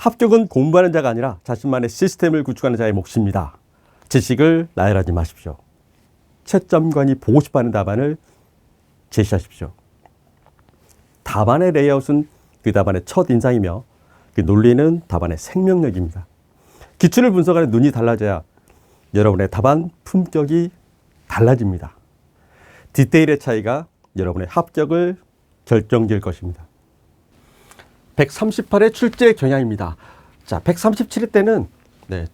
합격은 공부하는 자가 아니라 자신만의 시스템을 구축하는 자의 몫입니다. 지식을 나열하지 마십시오. 채점관이 보고 싶어하는 답안을 제시하십시오. 답안의 레이아웃은 그 답안의 첫 인상이며 그 논리는 답안의 생명력입니다. 기출을 분석하는 눈이 달라져야 여러분의 답안 품격이 달라집니다. 디테일의 차이가 여러분의 합격을 결정지을 것입니다. 138의 출제 경향입니다. 자, 137회 때는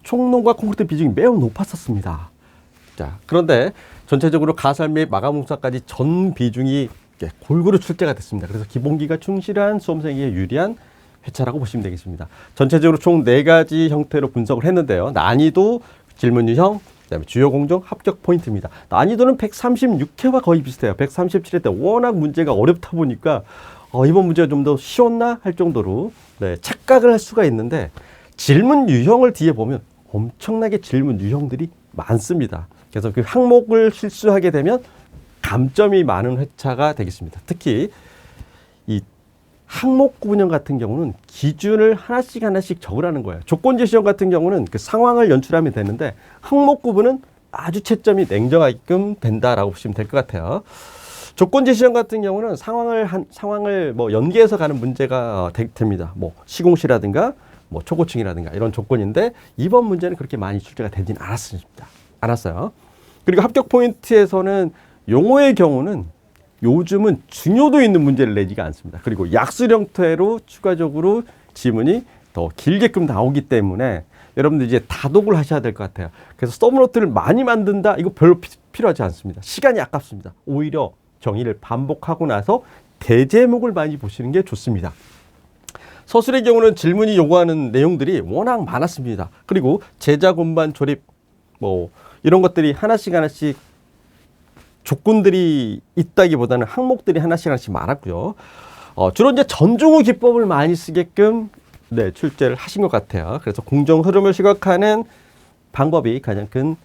총론과 콘크리트 비중이 매우 높았었습니다. 자, 그런데 전체적으로 가설 및 마감 공사까지 전 비중이 골고루 출제가 됐습니다. 그래서 기본기가 충실한 수험생에게 유리한 회차라고 보시면 되겠습니다. 전체적으로 총 4가지 형태로 분석을 했는데요. 난이도, 질문 유형, 그다음에 주요 공정, 합격 포인트입니다. 난이도는 136회와 거의 비슷해요. 137회 때 워낙 문제가 어렵다 보니까 이번 문제가 좀 더 쉬웠나 할 정도로 착각을 할 수가 있는데, 질문 유형을 뒤에 보면 엄청나게 질문 유형들이 많습니다. 그래서 그 항목을 실수하게 되면 감점이 많은 회차가 되겠습니다. 특히 이 항목 구분형 같은 경우는 기준을 하나씩 적으라는 거예요. 조건제 시험 같은 경우는 그 상황을 연출하면 되는데, 항목 구분은 아주 채점이 냉정하게끔 된다라고 보시면 될 것 같아요. 조건제 시험 같은 경우는 상황을 연계해서 가는 문제가 됩니다. 시공시라든가 초고층이라든가 이런 조건인데, 이번 문제는 그렇게 많이 출제가 되진 않았어요. 그리고 합격 포인트에서는 용어의 경우는 요즘은 중요도 있는 문제를 내지가 않습니다. 그리고 약술 형태로 추가적으로 지문이 더 길게끔 나오기 때문에 여러분들 이제 다독을 하셔야 될 것 같아요. 그래서 서브노트를 많이 만든다? 이거 별로 필요하지 않습니다. 시간이 아깝습니다. 오히려 정의를 반복하고 나서 대제목을 많이 보시는 게 좋습니다. 서술의 경우는 질문이 요구하는 내용들이 워낙 많았습니다. 그리고 제작, 운반, 조립 이런 것들이 하나씩 조건들이 있다기보다는 항목들이 하나씩 많았고요. 주로 이제 전종우 기법을 많이 쓰게끔 출제를 하신 것 같아요. 그래서 공정 흐름을 시각하는 방법이 가장 큰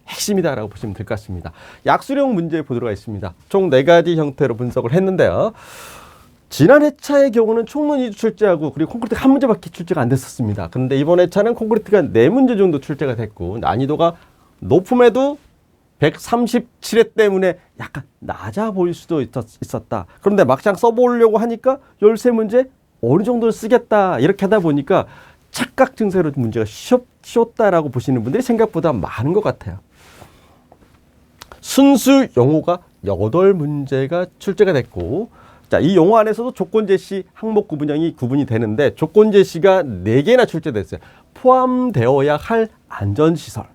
핵심이다라고 보시면 될 것 같습니다. 약수령 문제 보도록 하겠습니다. 총 4가지 형태로 분석을 했는데요. 지난 회차의 경우는 총론 2주 출제하고 그리고 콘크리트가 1문제밖에 출제가 안 됐었습니다. 그런데 이번 회차는 콘크리트가 4문제 정도 출제가 됐고, 난이도가 높음에도 137회 때문에 약간 낮아 보일 수도 있었다. 그런데 막상 써보려고 하니까 13문제 어느 정도를 쓰겠다 이렇게 하다 보니까 착각 증세로 문제가 쉬웠다라고 보시는 분들이 생각보다 많은 것 같아요. 순수 용어가 8문제가 출제가 됐고, 자, 이 용어 안에서도 조건 제시, 항목 구분형이 구분이 되는데, 조건 제시가 4개나 출제됐어요. 포함되어야 할 안전시설,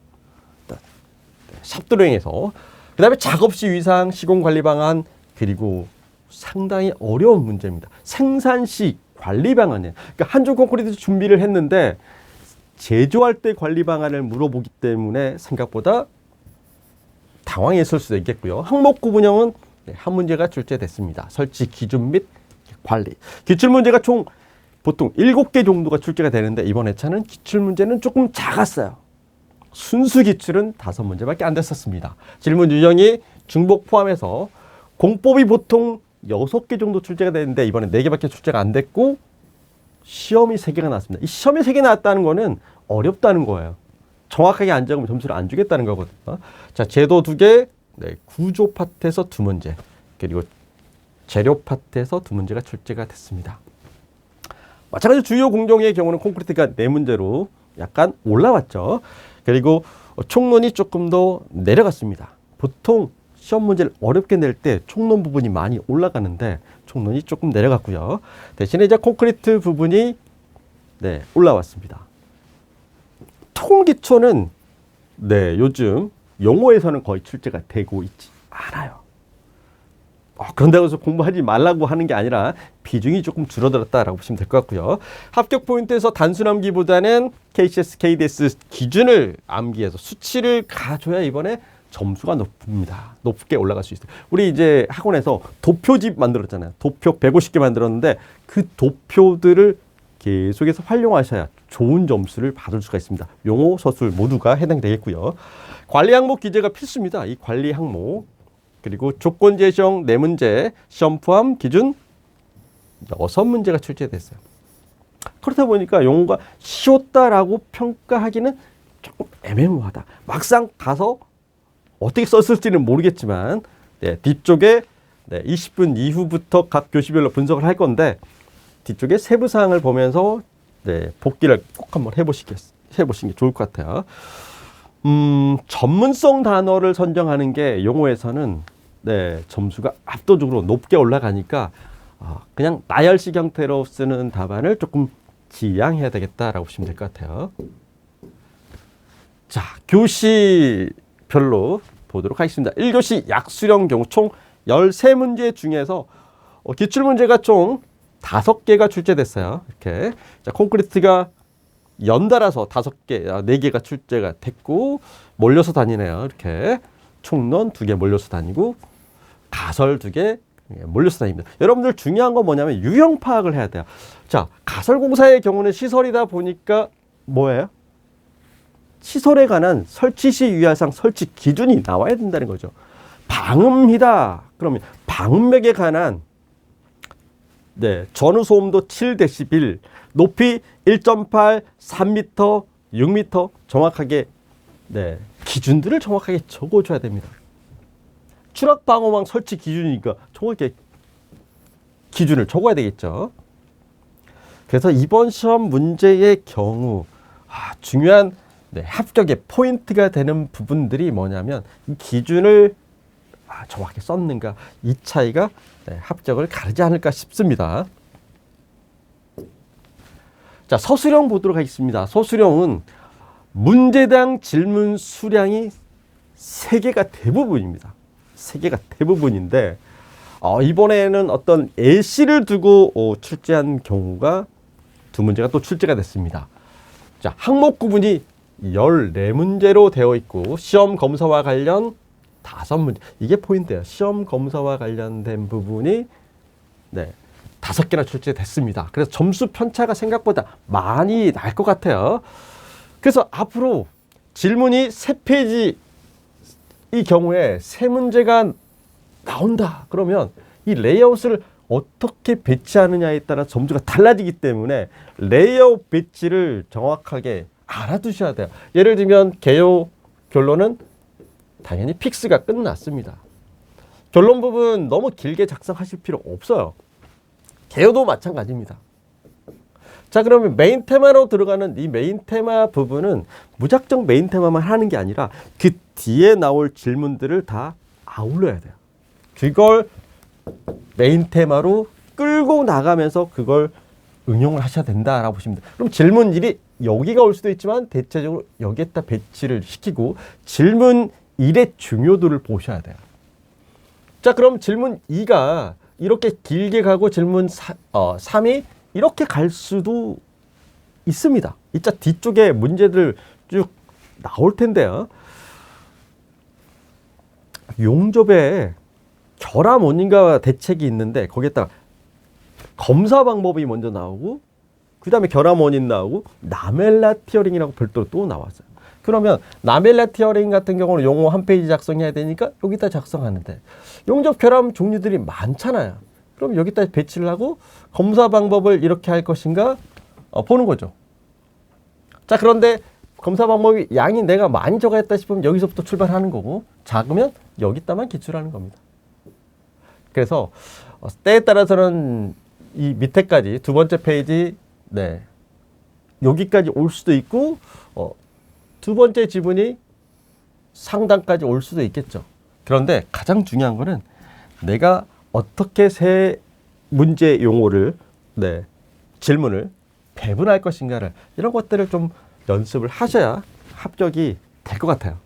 샵드로잉에서, 그 다음에 작업시 위상, 시공관리 방안, 그리고 상당히 어려운 문제입니다. 생산시 관리 방안이에요. 그러니까 한중 콘크리트 준비를 했는데 제조할 때 관리 방안을 물어보기 때문에 생각보다 당황했을 수도 있겠고요. 항목 구분형은 한 문제가 출제됐습니다. 설치 기준 및 관리. 기출문제가 총 보통 7개 정도가 출제가 되는데, 이번 회차는 기출문제는 조금 작았어요. 순수 기출은 5문제밖에 안 됐었습니다. 질문 유형이 중복 포함해서 공법이 보통 6개 정도 출제가 되는데 이번에 4개밖에 출제가 안 됐고, 시험이 3개가 나왔습니다. 이 시험이 3개 나왔다는 거는 어렵다는 거예요. 정확하게 안 적으면 점수를 안 주겠다는 거거든요. 자, 제도 2개, 구조 파트에서 2문제, 그리고 재료 파트에서 2문제가 출제가 됐습니다. 마찬가지로 주요 공정의 경우는 콘크리트가 4문제로 약간 올라왔죠. 그리고 총론이 조금 더 내려갔습니다. 보통 시험 문제를 어렵게 낼 때 총론 부분이 많이 올라가는데 총론이 조금 내려갔고요. 대신에 이제 콘크리트 부분이 올라왔습니다. 통기초는 요즘 용어에서는 거의 출제가 되고 있지 않아요. 그런다고 해서 공부하지 말라고 하는 게 아니라 비중이 조금 줄어들었다라고 보시면 될 것 같고요. 합격 포인트에서 단순 암기보다는 KCS, KDS 기준을 암기해서 수치를 가져야 이번에 점수가 높게 올라갈 수 있어요. 우리 이제 학원에서 도표집 만들었잖아요. 도표 150개 만들었는데 그 도표들을 계속해서 활용하셔야 좋은 점수를 받을 수가 있습니다. 용어, 서술 모두가 해당되겠고요. 관리 항목 기재가 필수입니다. 이 관리 항목. 그리고 조건 제시형 4문제, 시험 포함 기준 6문제가 출제됐어요. 그렇다 보니까 용어가 쉬웠다라고 평가하기는 조금 애매모호하다. 막상 가서 어떻게 썼을지는 모르겠지만 네, 뒤쪽에 네, 20분 이후부터 각 교시별로 분석을 할 건데 뒤쪽에 세부 사항을 보면서 네, 복기를 꼭 한번 해보시는 게 좋을 것 같아요. 전문성 단어를 선정하는 게 용어에서는 네, 점수가 압도적으로 높게 올라가니까 그냥 나열식 형태로 쓰는 답안을 조금 지양해야 되겠다라고 보시면 될 것 같아요. 자, 교시별로 보도록 하겠습니다. 1교시 약수령 경우 총 13문제 중에서 기출문제가 총 5개가 출제됐어요. 이렇게. 자, 콘크리트가 연달아서 5개, 4개가 출제가 됐고, 몰려서 다니네요. 이렇게. 총론 2개 몰려서 다니고, 가설 2개 몰려서 다닙니다. 여러분들 중요한 건 뭐냐면 유형 파악을 해야 돼요. 자, 가설공사의 경우는 시설이다 보니까 뭐예요? 시설에 관한 설치 시 유의사항 설치 기준이 나와야 된다는 거죠. 방음이다. 그러면 방음맥에 관한 네, 전후 소음도 7dB, 높이 1.8, 3m, 6m 정확하게 네, 기준들을 정확하게 적어줘야 됩니다. 추락 방어망 설치 기준이니까 정확하게 기준을 적어야 되겠죠. 그래서 이번 시험 문제의 경우 중요한 네, 합격의 포인트가 되는 부분들이 뭐냐면 이 기준을 정확히 썼는가 이 차이가 네, 합격을 가르지 않을까 싶습니다. 자, 서술형 보도록 하겠습니다. 서술형은 문제당 질문 수량이 3개가 대부분입니다. 3개가 대부분인데 이번에는 어떤 예시를 두고 출제한 경우가 2문제가 또 출제가 됐습니다. 자, 항목 구분이 14문제로 되어 있고 시험 검사와 관련 5문제. 이게 포인트예요. 시험 검사와 관련된 부분이 네, 5개나 출제됐습니다. 그래서 점수 편차가 생각보다 많이 날 것 같아요. 그래서 앞으로 질문이 3페이지 이 경우에 3문제가 나온다. 그러면 이 레이아웃을 어떻게 배치하느냐에 따라 점수가 달라지기 때문에 레이아웃 배치를 정확하게 알아두셔야 돼요. 예를 들면 개요 결론은 당연히 픽스가 끝났습니다. 결론 부분 너무 길게 작성하실 필요 없어요. 개요도 마찬가지입니다. 자, 그러면 메인 테마로 들어가는 이 메인 테마 부분은 무작정 메인 테마만 하는 게 아니라 그 뒤에 나올 질문들을 다 아울러야 돼요. 그걸 메인 테마로 끌고 나가면서 그걸 응용을 하셔야 된다라고 보시면 돼요. 그럼 질문 1이 여기가 올 수도 있지만 대체적으로 여기에다 배치를 시키고 질문 1의 중요도를 보셔야 돼요. 자, 그럼 질문 2가 이렇게 길게 가고 질문 3이 이렇게 갈 수도 있습니다. 이자 뒤쪽에 문제들 쭉 나올 텐데요. 용접에 결함 원인과 대책이 있는데 거기에다가 검사 방법이 먼저 나오고 그 다음에 결함 원인 나오고 라멜라 티어링이라고 별도로 또 나왔어요. 그러면 라멜라 티어링 같은 경우는 용어 한 페이지 작성해야 되니까 여기다 작성하는데 용접 결함 종류들이 많잖아요. 그럼 여기다 배치를 하고 검사 방법을 이렇게 할 것인가 보는 거죠. 자, 그런데 검사 방법이 양이 내가 많이 적어야겠다 싶으면 여기서부터 출발하는 거고 작으면 여기다만 기출하는 겁니다. 그래서 때에 따라서는 이 밑에까지 2번째 페이지 네 여기까지 올 수도 있고 2번째 지문이 상단까지 올 수도 있겠죠. 그런데 가장 중요한 거는 내가 어떻게 세 문제 용어를 네 질문을 배분할 것인가를 이런 것들을 좀 연습을 하셔야 합격이 될 것 같아요.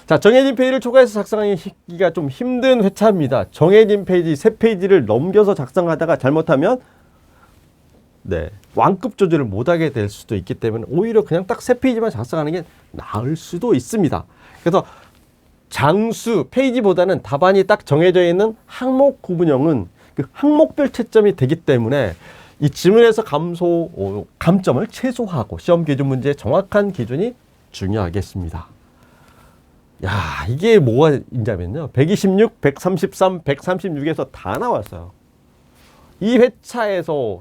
자, 정해진 페이지를 초과해서 작성하기가 좀 힘든 회차입니다. 정해진 페이지 3페이지를 넘겨서 작성하다가 잘못하면 네, 완급 조절을 못하게 될 수도 있기 때문에 오히려 그냥 딱 3페이지만 작성하는 게 나을 수도 있습니다. 그래서 장수 페이지보다는 답안이 딱 정해져 있는 항목 구분형은 그 항목별 채점이 되기 때문에 이 지문에서 감점을 최소화하고 시험 기준 문제의 정확한 기준이 중요하겠습니다. 야, 이게 뭐가 있냐면요. 126, 133, 136에서 다 나왔어요. 이 회차에서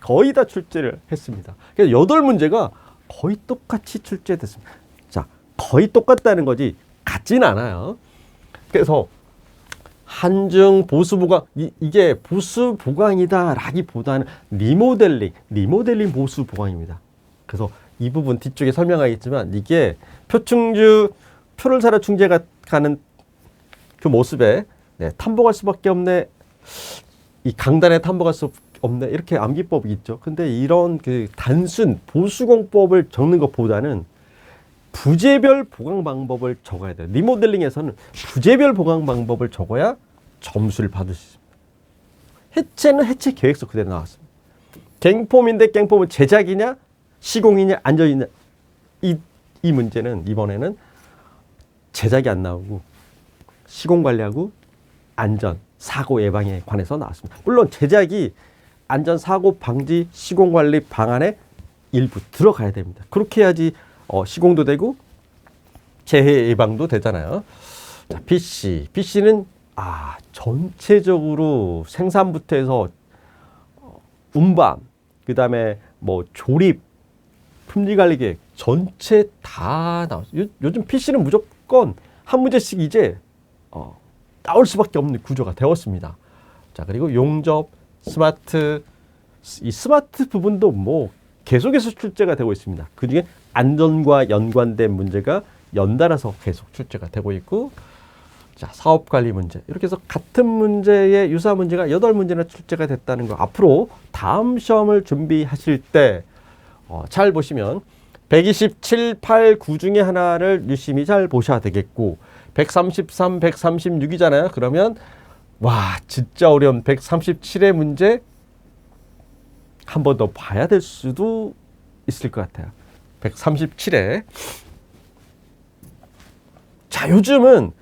거의 다 출제를 했습니다. 그래서 8문제가 거의 똑같이 출제됐습니다. 자, 거의 똑같다는 거지 같진 않아요. 그래서 한중 보수 보강, 이게 보수 보강이다라기보다는 리모델링 보수 보강입니다. 그래서 이 부분 뒤쪽에 설명하겠지만 이게 표를 사러 충제가 가는 그 모습에 네, 탐복할 수밖에 없네. 이 강단에 탐복할 수 없네. 이렇게 암기법이 있죠. 근데 이런 그 단순 보수공법을 적는 것보다는 부재별 보강 방법을 적어야 돼요. 리모델링에서는 부재별 보강 방법을 적어야 점수를 받을 수 있습니다. 해체는 해체 계획서 그대로 나왔습니다. 갱폼인데 갱폼은 제작이냐, 시공이냐, 안전이냐. 이 문제는 이번에는 제작이 안 나오고 시공 관리하고 안전, 사고 예방에 관해서 나왔습니다. 물론 제작이 안전, 사고 방지, 시공 관리 방안에 일부 들어가야 됩니다. 그렇게 해야지 시공도 되고 재해 예방도 되잖아요. 자, PC는 전체적으로 생산부터 해서 운반, 그다음에 뭐 조립, 품질 관리 계획 전체 다 나왔어요. 요즘 PC는 무조건 한 문제씩 이제 나올 수밖에 없는 구조가 되었습니다. 자, 그리고 용접, 이 스마트 부분도 뭐 계속해서 출제가 되고 있습니다. 그중에 안전과 연관된 문제가 연달아서 계속 출제가 되고 있고, 자, 사업관리 문제 이렇게 해서 같은 문제의 유사 문제가 8문제나 출제가 됐다는 거. 앞으로 다음 시험을 준비하실 때 잘 보시면 127, 8, 9 중에 하나를 유심히 잘 보셔야 되겠고 133, 136이잖아요. 그러면 와 진짜 어려운 137의 문제 한 번 더 봐야 될 수도 있을 것 같아요. 137회. 자, 요즘은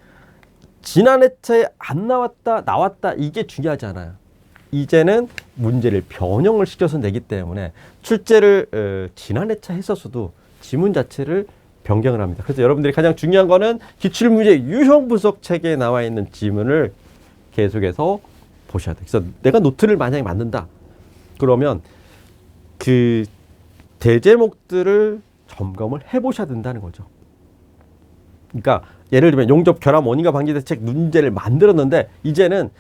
지난 회차에 안 나왔다 이게 중요하지 않아요. 이제는 문제를 변형을 시켜서 내기 때문에 출제를 지난 회차 했었어도 지문 자체를 변경을 합니다. 그래서 여러분들이 가장 중요한 거는 기출문제 유형 분석 책에 나와 있는 지문을 계속해서 보셔야 돼요. 그래서 내가 노트를 만약에 만든다. 그러면 그 대제목들을 점검을 해보셔야 된다는 거죠. 그러니까 예를 들면 용접 결함 원인과 방지 대책 문제를 만들었는데 이제는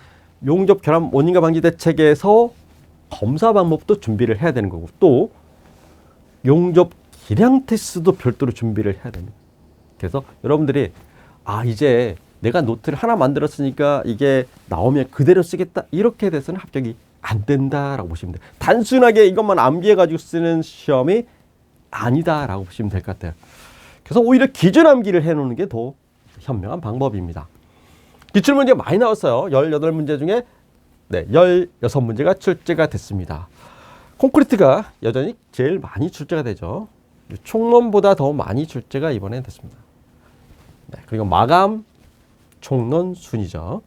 용접 결함 원인과 방지 대책에서 검사 방법도 준비를 해야 되는 거고 또 용접 기량 테스트도 별도로 준비를 해야 됩니다. 그래서 여러분들이 이제 내가 노트를 하나 만들었으니까 이게 나오면 그대로 쓰겠다 이렇게 돼서는 합격이 안 된다라고 보시면 돼요. 단순하게 이것만 암기해가지고 쓰는 시험이 아니다라고 보시면 될 것 같아요. 그래서 오히려 기준 암기를 해놓는 게 더 현명한 방법입니다. 기출문제 많이 나왔어요. 18문제 중에 16문제가 출제가 됐습니다. 콘크리트가 여전히 제일 많이 출제가 되죠. 총론보다 더 많이 출제가 이번에 됐습니다. 네, 그리고 마감, 총론 순이죠.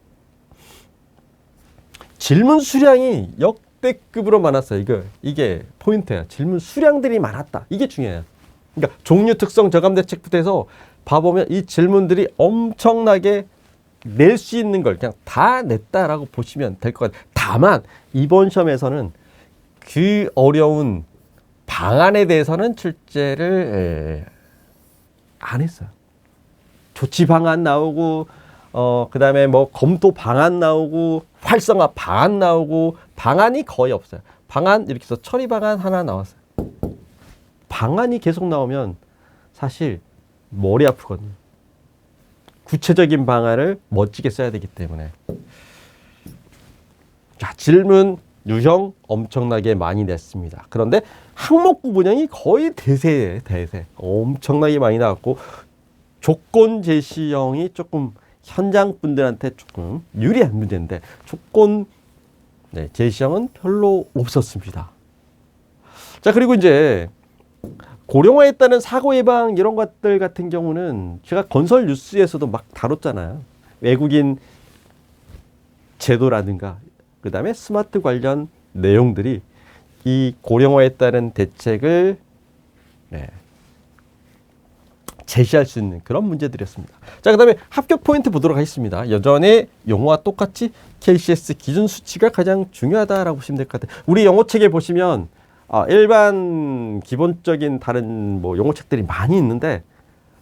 질문 수량이 역대급으로 많았어요. 이게 포인트예요. 질문 수량들이 많았다. 이게 중요해요. 그러니까 종류, 특성, 저감 대책부터 해서 봐보면 이 질문들이 엄청나게 낼 수 있는 걸 그냥 다 냈다라고 보시면 될 것 같아요. 다만 이번 시험에서는 그 어려운 방안에 대해서는 출제를 안 했어요. 조치 방안 나오고 그 다음에 뭐 검토 방안 나오고 활성화 방안 나오고 방안이 거의 없어요. 방안 이렇게 해서 처리 방안 하나 나왔어요. 방안이 계속 나오면 사실 머리 아프거든요. 구체적인 방안을 멋지게 써야 되기 때문에. 자, 질문 유형 엄청나게 많이 냈습니다. 그런데 항목 구분형이 거의 대세예요. 대세. 엄청나게 많이 나왔고 조건 제시형이 조금 현장 분들한테 조금 유리한 문제인데 조건 제시형은 별로 없었습니다. 자, 그리고 이제 고령화에 따른 사고 예방 이런 것들 같은 경우는 제가 건설 뉴스에서도 막 다뤘잖아요. 외국인 제도라든가 그 다음에 스마트 관련 내용들이 이 고령화에 따른 대책을 제시할 수 있는 그런 문제들이었습니다. 자, 그 다음에 합격 포인트 보도록 하겠습니다. 여전히 영어와 똑같이 KCS 기준 수치가 가장 중요하다라고 보시면 될 것 같아요. 우리 영어책에 보시면 일반 기본적인 다른 뭐 용어책들이 많이 있는데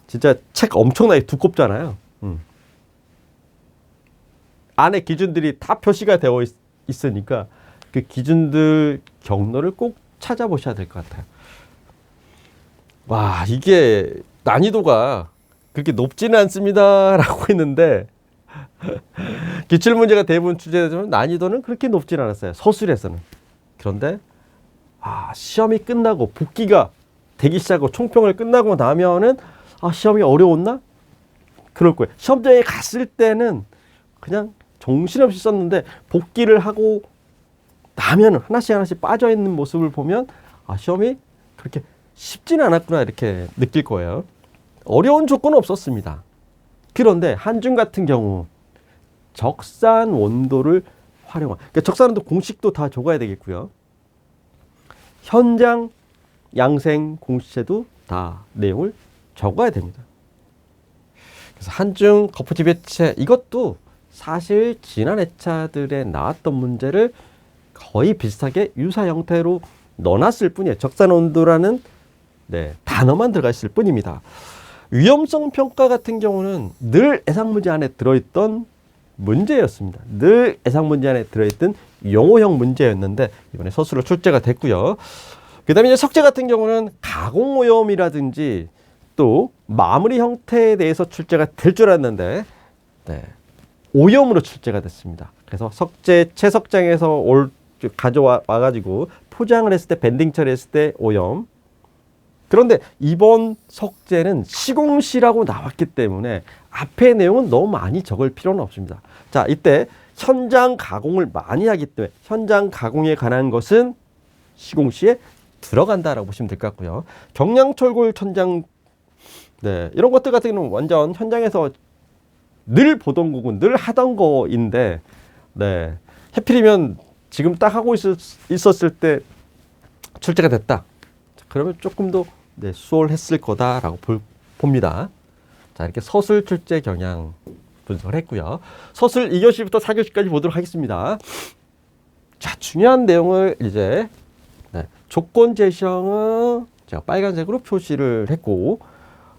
진짜 책 엄청나게 두껍잖아요. 안에 기준들이 다 표시가 되어 있으니까 그 기준들 경로를 꼭 찾아보셔야 될 것 같아요. 와, 이게 난이도가 그렇게 높지는 않습니다라고 했는데 기출문제가 대부분 출제되지만 난이도는 그렇게 높지는 않았어요. 서술에서는. 그런데 시험이 끝나고 복기가 되기 시작하고 총평을 끝나고 나면은 시험이 어려웠나? 그럴 거예요. 시험장에 갔을 때는 그냥 정신없이 썼는데 복기를 하고 나면은 하나씩 빠져있는 모습을 보면 시험이 그렇게 쉽지는 않았구나 이렇게 느낄 거예요. 어려운 조건은 없었습니다. 그런데 한중 같은 경우 적산 원도를 활용한, 그러니까 적산 원도 공식도 다 적어야 되겠고요. 현장 양생 공시제도 다 내용을 적어야 됩니다. 그래서 한중 거푸집 해체 이것도 사실 지난 회차들에 나왔던 문제를 거의 비슷하게 유사 형태로 넣어놨을 뿐이에요. 적산 온도라는 단어만 들어가 있을 뿐입니다. 위험성 평가 같은 경우는 늘 예상 문제 안에 들어있던 문제였습니다. 늘 예상 문제 안에 들어있던 용어형 문제였는데 이번에 서술로 출제가 됐고요. 그 다음에 이제 석재 같은 경우는 가공 오염이라든지 또 마무리 형태에 대해서 출제가 될 줄 알았는데 오염으로 출제가 됐습니다. 그래서 석재 채석장에서 가져와 가지고 포장을 했을 때 밴딩 처리했을 때 오염. 그런데 이번 석재는 시공시라고 나왔기 때문에 앞의 내용은 너무 많이 적을 필요는 없습니다. 자, 이때 현장 가공을 많이 하기 때문에 현장 가공에 관한 것은 시공시에 들어간다라고 보시면 될 것 같고요. 경량철골 천장 이런 것들 같은 경우는 완전 현장에서 늘 보던 거고 늘 하던 거인데 해필이면 지금 딱 하고 있었을 때 출제가 됐다. 그러면 조금 더 수월했을 거다라고 봅니다. 자, 이렇게 서술 출제 경향 분석을 했고요. 서술 2교시부터 4교시까지 보도록 하겠습니다. 자, 중요한 내용을 이제 조건 제시형은 제가 빨간색으로 표시를 했고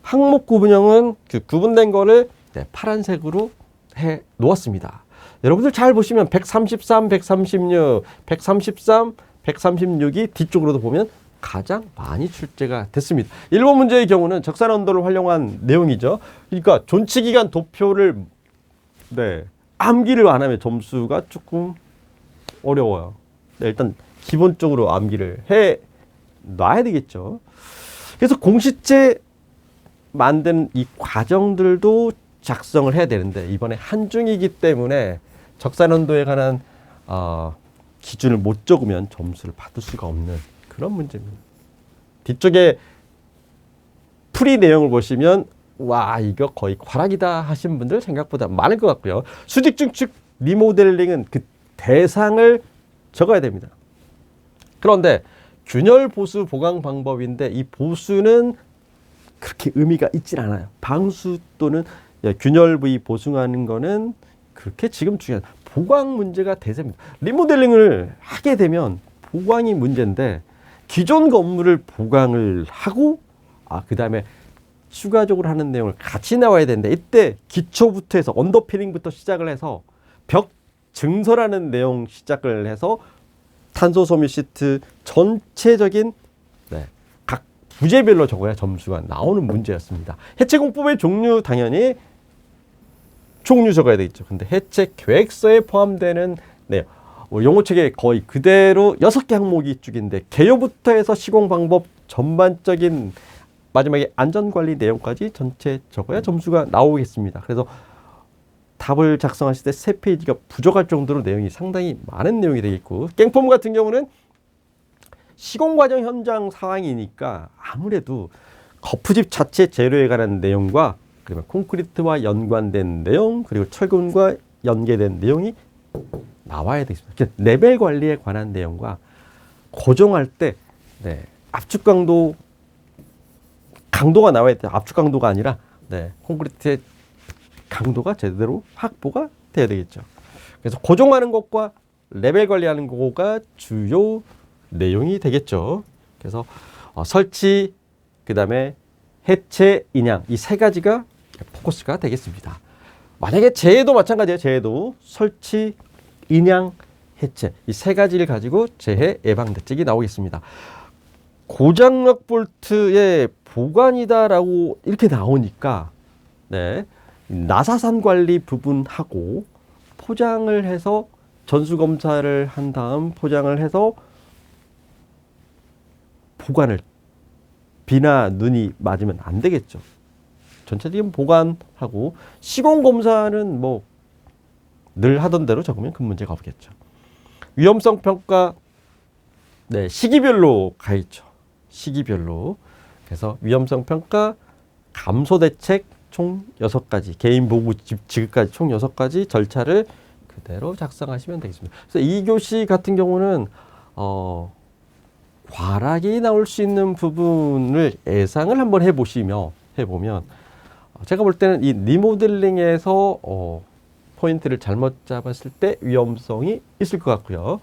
항목 구분형은 그 구분된 거를 파란색으로 해 놓았습니다. 여러분들 잘 보시면 133, 136, 133, 136이 뒤쪽으로도 보면 가장 많이 출제가 됐습니다. 1번 문제의 경우는 적산 온도를 활용한 내용이죠. 그러니까 존치기간 도표를 암기를 안 하면 점수가 조금 어려워요. 일단 기본적으로 암기를 해 놔야 되겠죠. 그래서 공시체 만드는 이 과정들도 작성을 해야 되는데 이번에 한중이기 때문에 적산 온도에 관한 기준을 못 적으면 점수를 받을 수가 없는 그런 문제입니다. 뒤쪽에 풀이 내용을 보시면 와, 이거 거의 과락이다 하신 분들 생각보다 많을 것 같고요. 수직 중축 리모델링은 그 대상을 적어야 됩니다. 그런데 균열 보수 보강 방법인데 이 보수는 그렇게 의미가 있진 않아요. 방수 또는 균열 부위 보충하는 거는 그렇게 지금 중요한 보강 문제가 대세입니다. 리모델링을 하게 되면 보강이 문제인데 기존 건물을 보강을 하고 그 다음에 추가적으로 하는 내용을 같이 나와야 되는데 이때 기초부터 해서 언더피닝부터 시작을 해서 벽 증설하는 내용 시작을 해서 탄소 섬유 시트 전체적인 각 부재별로 적어야 점수가 나오는 문제였습니다. 해체 공법의 종류 당연히 종류 적어야 되겠죠. 근데 해체 계획서에 포함되는 용어책에 거의 그대로 6개 항목이 쭉인데 개요부터 해서 시공 방법 전반적인 마지막에 안전관리 내용까지 전체 적어야 점수가 나오겠습니다. 그래서 답을 작성하실 때 3페이지가 부족할 정도로 내용이 상당히 많은 내용이 되겠고 깽폼 같은 경우는 시공 과정 현장 상황이니까 아무래도 거푸집 자체 재료에 관한 내용과 그리고 콘크리트와 연관된 내용 그리고 철근과 연계된 내용이 나와야 되겠습니다. 레벨 관리에 관한 내용과 고정할 때 압축 강도가 나와야 돼요. 압축 강도가 아니라 콘크리트의 강도가 제대로 확보가 돼야 되겠죠. 그래서 고정하는 것과 레벨 관리하는 거가 주요 내용이 되겠죠. 그래서 설치, 그 다음에 해체, 인양 이 세 가지가 포커스가 되겠습니다. 만약에 재해도 마찬가지예요. 재해도 설치, 인양, 해체 이 세 가지를 가지고 재해 예방 대책이 나오겠습니다. 고장력 볼트의 보관이다라고 이렇게 나오니까 네, 나사산 관리 부분하고 포장을 해서 전수 검사를 한 다음 포장을 해서 보관을 비나 눈이 맞으면 안 되겠죠. 전체적인 보관하고 시공 검사는 뭐 늘 하던 대로 적으면 큰 문제가 없겠죠. 위험성 평가 네, 시기별로 가 있죠. 시기별로. 그래서 위험성 평가, 감소 대책 총 6가지, 개인 보고 지급까지 총 6가지 절차를 그대로 작성하시면 되겠습니다. 그래서 2교시 같은 경우는 과락이 나올 수 있는 부분을 예상을 한번 해보면 제가 볼 때는 이 리모델링에서 포인트를 잘못 잡았을 때 위험성이 있을 것 같고요.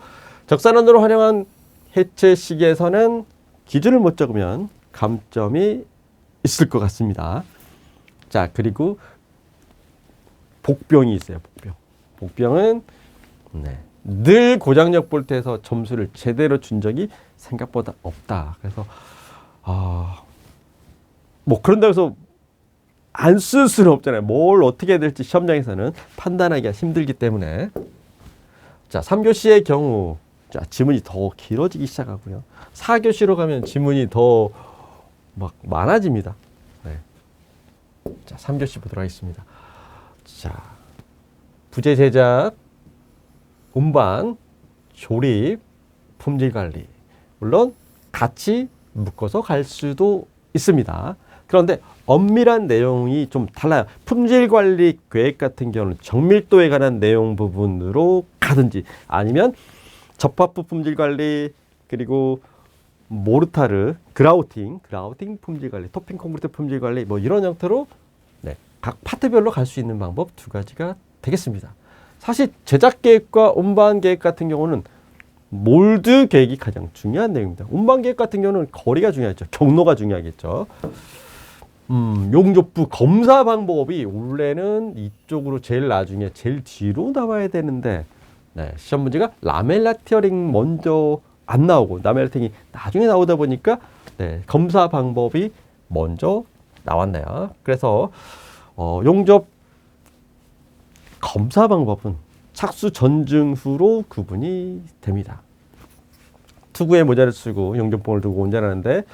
적산원으로 활용한 해체 시기에서는 기준을 못 적으면 감점이 있을 것 같습니다. 자, 그리고 복병이 있어요. 복병은 네, 늘 고장력 볼트에서 점수를 제대로 준 적이 생각보다 없다. 그래서 뭐 그런다고 해서 안 쓸 수는 없잖아요. 뭘 어떻게 해야 될지 시험장에서는 판단하기가 힘들기 때문에. 자, 3교시의 경우 자, 지문이 더 길어지기 시작하고요. 4교시로 가면 지문이 더 막 많아집니다. 네. 자, 3교시 보도록 하겠습니다. 자, 부재 제작, 운반, 조립, 품질 관리. 물론 같이 묶어서 갈 수도 있습니다. 그런데 엄밀한 내용이 좀 달라요. 품질 관리 계획 같은 경우는 정밀도에 관한 내용 부분으로 가든지 아니면 접합부 품질 관리 그리고 모르타르, 그라우팅 품질 관리, 토핑 콘크리트 품질 관리 뭐 이런 형태로 네, 각 파트별로 갈 수 있는 방법 2가지가 되겠습니다. 사실 제작 계획과 운반 계획 같은 경우는 몰드 계획이 가장 중요한 내용입니다. 운반 계획 같은 경우는 거리가 중요하죠. 경로가 중요하겠죠. 용접부 검사 방법이 원래는 이쪽으로 제일 나중에 제일 뒤로 나와야 되는데 네, 시험 문제가 라멜라 티어링 먼저 안 나오고 라멜라 티어링이 나중에 나오다 보니까 네, 검사 방법이 먼저 나왔네요. 그래서 용접 검사 방법은 착수 전증 후로 구분이 됩니다. 투구에 모자를 쓰고 용접봉을 두고 운전하는데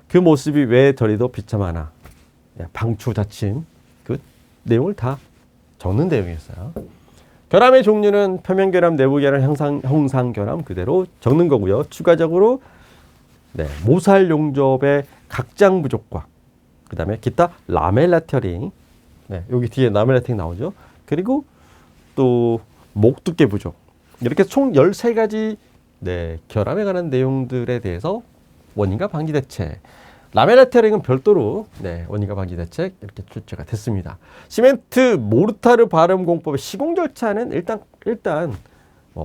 그 모습이 왜 저리도 비참하나 방추 자침 그 내용을 다 적는 내용이었어요. 결함의 종류는 표면 결함, 내부 결함, 형상 결함 그대로 적는 거고요. 추가적으로 네, 모살 용접의 각장 부족과 그 다음에 기타 라멜라 티어링 네, 여기 뒤에 라멜라 티어링 나오죠. 그리고 또 목 두께 부족 이렇게 총 13가지 네, 결함에 관한 내용들에 대해서 원인과 방지 대책 라멜라 티어링은 별도로 네, 원인과 방지 대책 이렇게 출제가 됐습니다. 시멘트 모르타르 발음 공법의 시공 절차는 일단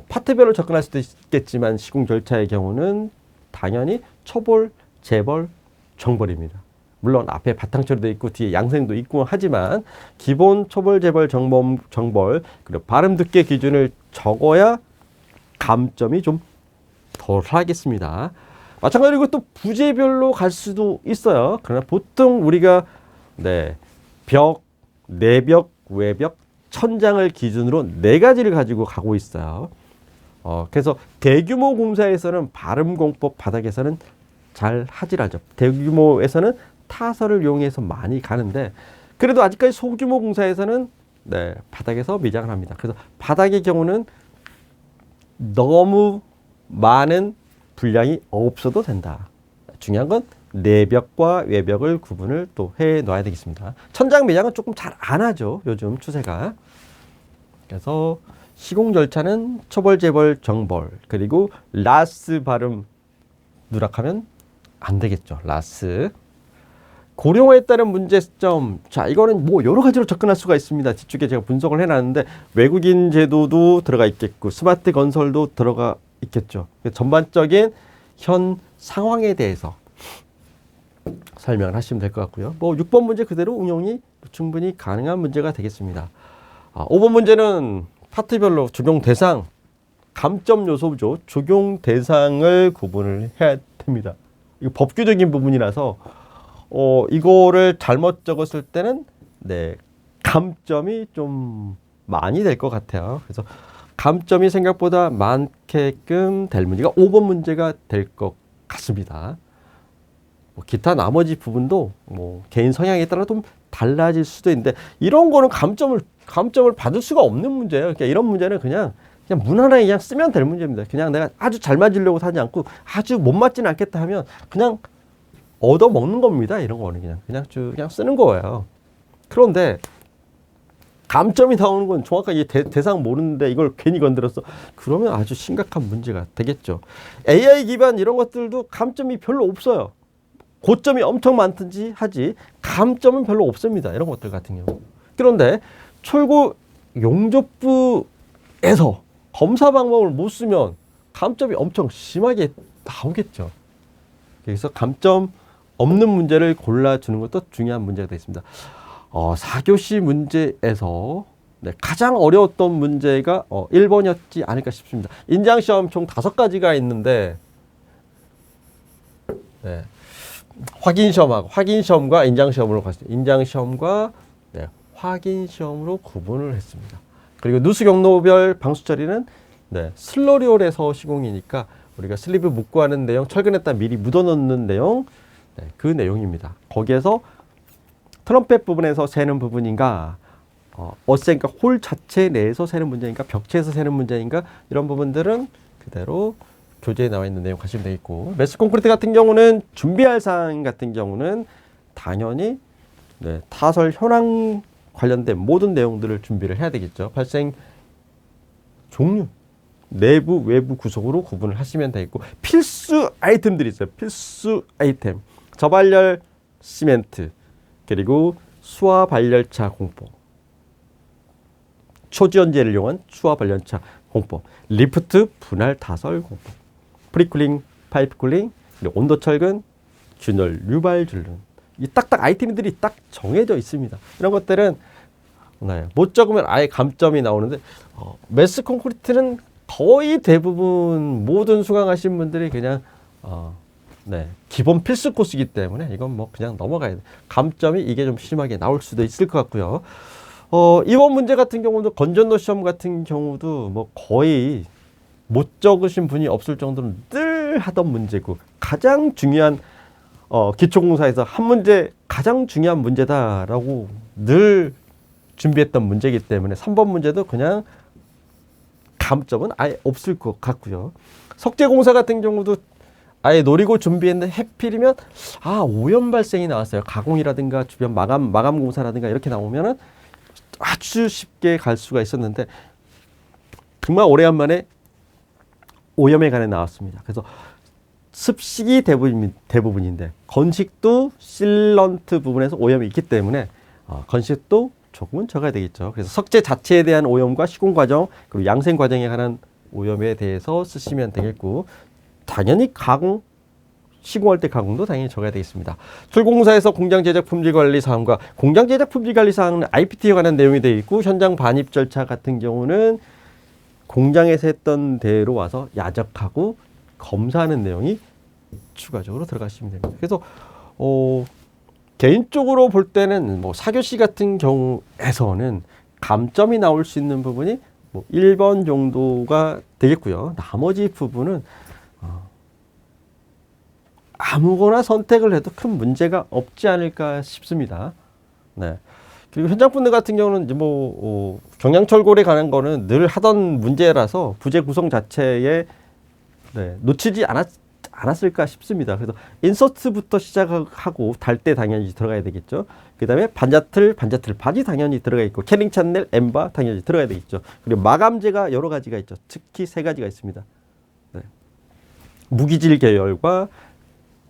파트별로 접근할 수도 있겠지만 시공 절차의 경우는 당연히 초벌, 재벌, 정벌입니다. 물론 앞에 바탕 처리도 있고 뒤에 양생도 있고 하지만 기본 초벌, 재벌, 정벌 그리고 발음 두께 기준을 적어야 감점이 좀 덜 하겠습니다. 마찬가지로 또 부재별로 갈 수도 있어요. 그러나 보통 우리가 네, 벽, 내벽, 외벽, 천장을 기준으로 4가지를 가지고 가고 있어요. 그래서 대규모 공사에서는 발음 공법 바닥에서는 잘 하질 않죠. 대규모에서는 타설을 이용해서 많이 가는데 그래도 아직까지 소규모 공사에서는 네, 바닥에서 미장을 합니다. 그래서 바닥의 경우는 너무 많은 분량이 없어도 된다. 중요한 건 내벽과 외벽을 구분을 또 해 놔야 되겠습니다. 천장 매장은 조금 잘 안 하죠. 요즘 추세가. 그래서 시공 절차는 초벌, 재벌, 정벌 그리고 라스 발음 누락하면 안 되겠죠. 라스. 고령화에 따른 문제점. 자, 이거는 뭐 여러 가지로 접근할 수가 있습니다. 뒤쪽에 제가 분석을 해놨는데 외국인 제도도 들어가 있겠고 스마트 건설도 들어가 있겠죠. 전반적인 현 상황에 대해서 설명을 하시면 될 것 같고요. 뭐 6번 문제 그대로 응용이 충분히 가능한 문제가 되겠습니다. 5번 문제는 파트별로 적용 대상, 감점 요소죠. 적용 대상을 구분을 해야 됩니다. 이거 법규적인 부분이라서 이거를 잘못 적었을 때는 네, 감점이 좀 많이 될 것 같아요. 그래서 감점이 생각보다 많게끔 될 문제가 5번 문제가 될 것 같습니다. 뭐 기타 나머지 부분도 뭐 개인 성향에 따라 좀 달라질 수도 있는데 이런 거는 감점을 받을 수가 없는 문제예요. 그러니까 이런 문제는 그냥 무난하게 그냥 쓰면 될 문제입니다. 그냥 내가 아주 잘 맞으려고 하지 않고 아주 못 맞지는 않겠다 하면 그냥 얻어 먹는 겁니다. 이런 거는 그냥 쓰는 거예요. 그런데 감점이 나오는 건 정확하게 대상 모르는데 이걸 괜히 건드렸어. 그러면 아주 심각한 문제가 되겠죠. AI 기반 이런 것들도 감점이 별로 없어요. 고점이 엄청 많든지 하지 감점은 별로 없습니다. 이런 것들 같은 경우. 그런데 철고 용접부에서 검사 방법을 못 쓰면 감점이 엄청 심하게 나오겠죠. 그래서 감점 없는 문제를 골라주는 것도 중요한 문제가 되겠습니다. 4교시 문제에서 가장 어려웠던 문제가 1번이었지 않을까 싶습니다. 인장시험 총 5가지가 있는데 확인시험과 인장시험으로 갔습니다. 인장시험과 확인시험으로 구분을 했습니다. 그리고 누수 경로별 방수 처리는 슬러리홀에서 시공이니까 우리가 슬리브 묶고 하는 내용, 철근에다 미리 묻어놓는 내용, 그 내용입니다. 거기에서 트럼펫 부분에서 새는 부분인가, 어센가 홀 자체 내에서 새는 문제인가, 벽체에서 새는 문제인가, 이런 부분들은 그대로 교재에 나와 있는 내용 가시면 되겠고, 매스 콘크리트 같은 경우는 준비할 사항 같은 경우는 당연히 타설 현황 관련된 모든 내용들을 준비를 해야 되겠죠. 발생 종류, 내부, 외부 구성으로 구분을 하시면 되겠고, 필수 아이템들이 있어요. 필수 아이템. 저발열 시멘트, 그리고 수화 발열차 공법, 초지연제를 이용한 수화 발열차 공법, 리프트 분할 타설 공법, 프리쿨링, 파이프 쿨링, 온도 철근, 균열, 유발 줄눈. 이 딱딱 아이템들이 딱 정해져 있습니다. 이런 것들은 못 적으면 아예 감점이 나오는데 매스 콘크리트는 거의 대부분 모든 수강하신 분들이 그냥 기본 필수 코스이기 때문에 이건 뭐 그냥 넘어가야 돼. 감점이 이게 좀 심하게 나올 수도 있을 것 같고요. 이번 문제 같은 경우도 건전도 시험 같은 경우도 뭐 거의 못 적으신 분이 없을 정도로 늘 하던 문제고, 가장 중요한 기초공사에서 한 문제 가장 중요한 문제다라고 늘 준비했던 문제이기 때문에 3번 문제도 그냥 감점은 아예 없을 것 같고요. 석재공사 같은 경우도 아예 노리고 준비했는데 해필이면 오염 발생이 나왔어요. 가공이라든가 주변 마감 공사라든가 이렇게 나오면은 아주 쉽게 갈 수가 있었는데 정말 오래간만에 오염에 관해 나왔습니다. 그래서 습식이 대부분인데 건식도 실런트 부분에서 오염이 있기 때문에 건식도 조금은 적어야 되겠죠. 그래서 석재 자체에 대한 오염과 시공 과정, 그리고 양생 과정에 관한 오염에 대해서 쓰시면 되겠고, 당연히 가공, 시공할 때 가공도 당연히 적어야 되겠습니다. 출공사에서 공장 제작 품질 관리 사항과 공장 제작 품질 관리 사항은 IPT에 관한 내용이 되어 있고, 현장 반입 절차 같은 경우는 공장에서 했던 대로 와서 야적하고 검사하는 내용이 추가적으로 들어가시면 됩니다. 그래서 개인적으로 볼 때는 뭐 4교시 같은 경우에서는 감점이 나올 수 있는 부분이 뭐 1번 정도가 되겠고요. 나머지 부분은 아무거나 선택을 해도 큰 문제가 없지 않을까 싶습니다. 그리고 현장분들 같은 경우는 이제 경량철골에 관한 거는 늘 하던 문제라서 부재 구성 자체에 놓치지 않았을까 싶습니다. 그래서 인서트부터 시작하고 달대 당연히 들어가야 되겠죠. 그 다음에 반자틀 바지 당연히 들어가 있고, 캐링 찬넬, 엠바 당연히 들어가야 되겠죠. 그리고 마감재가 여러 가지가 있죠. 특히 3가지가 있습니다. 무기질 계열과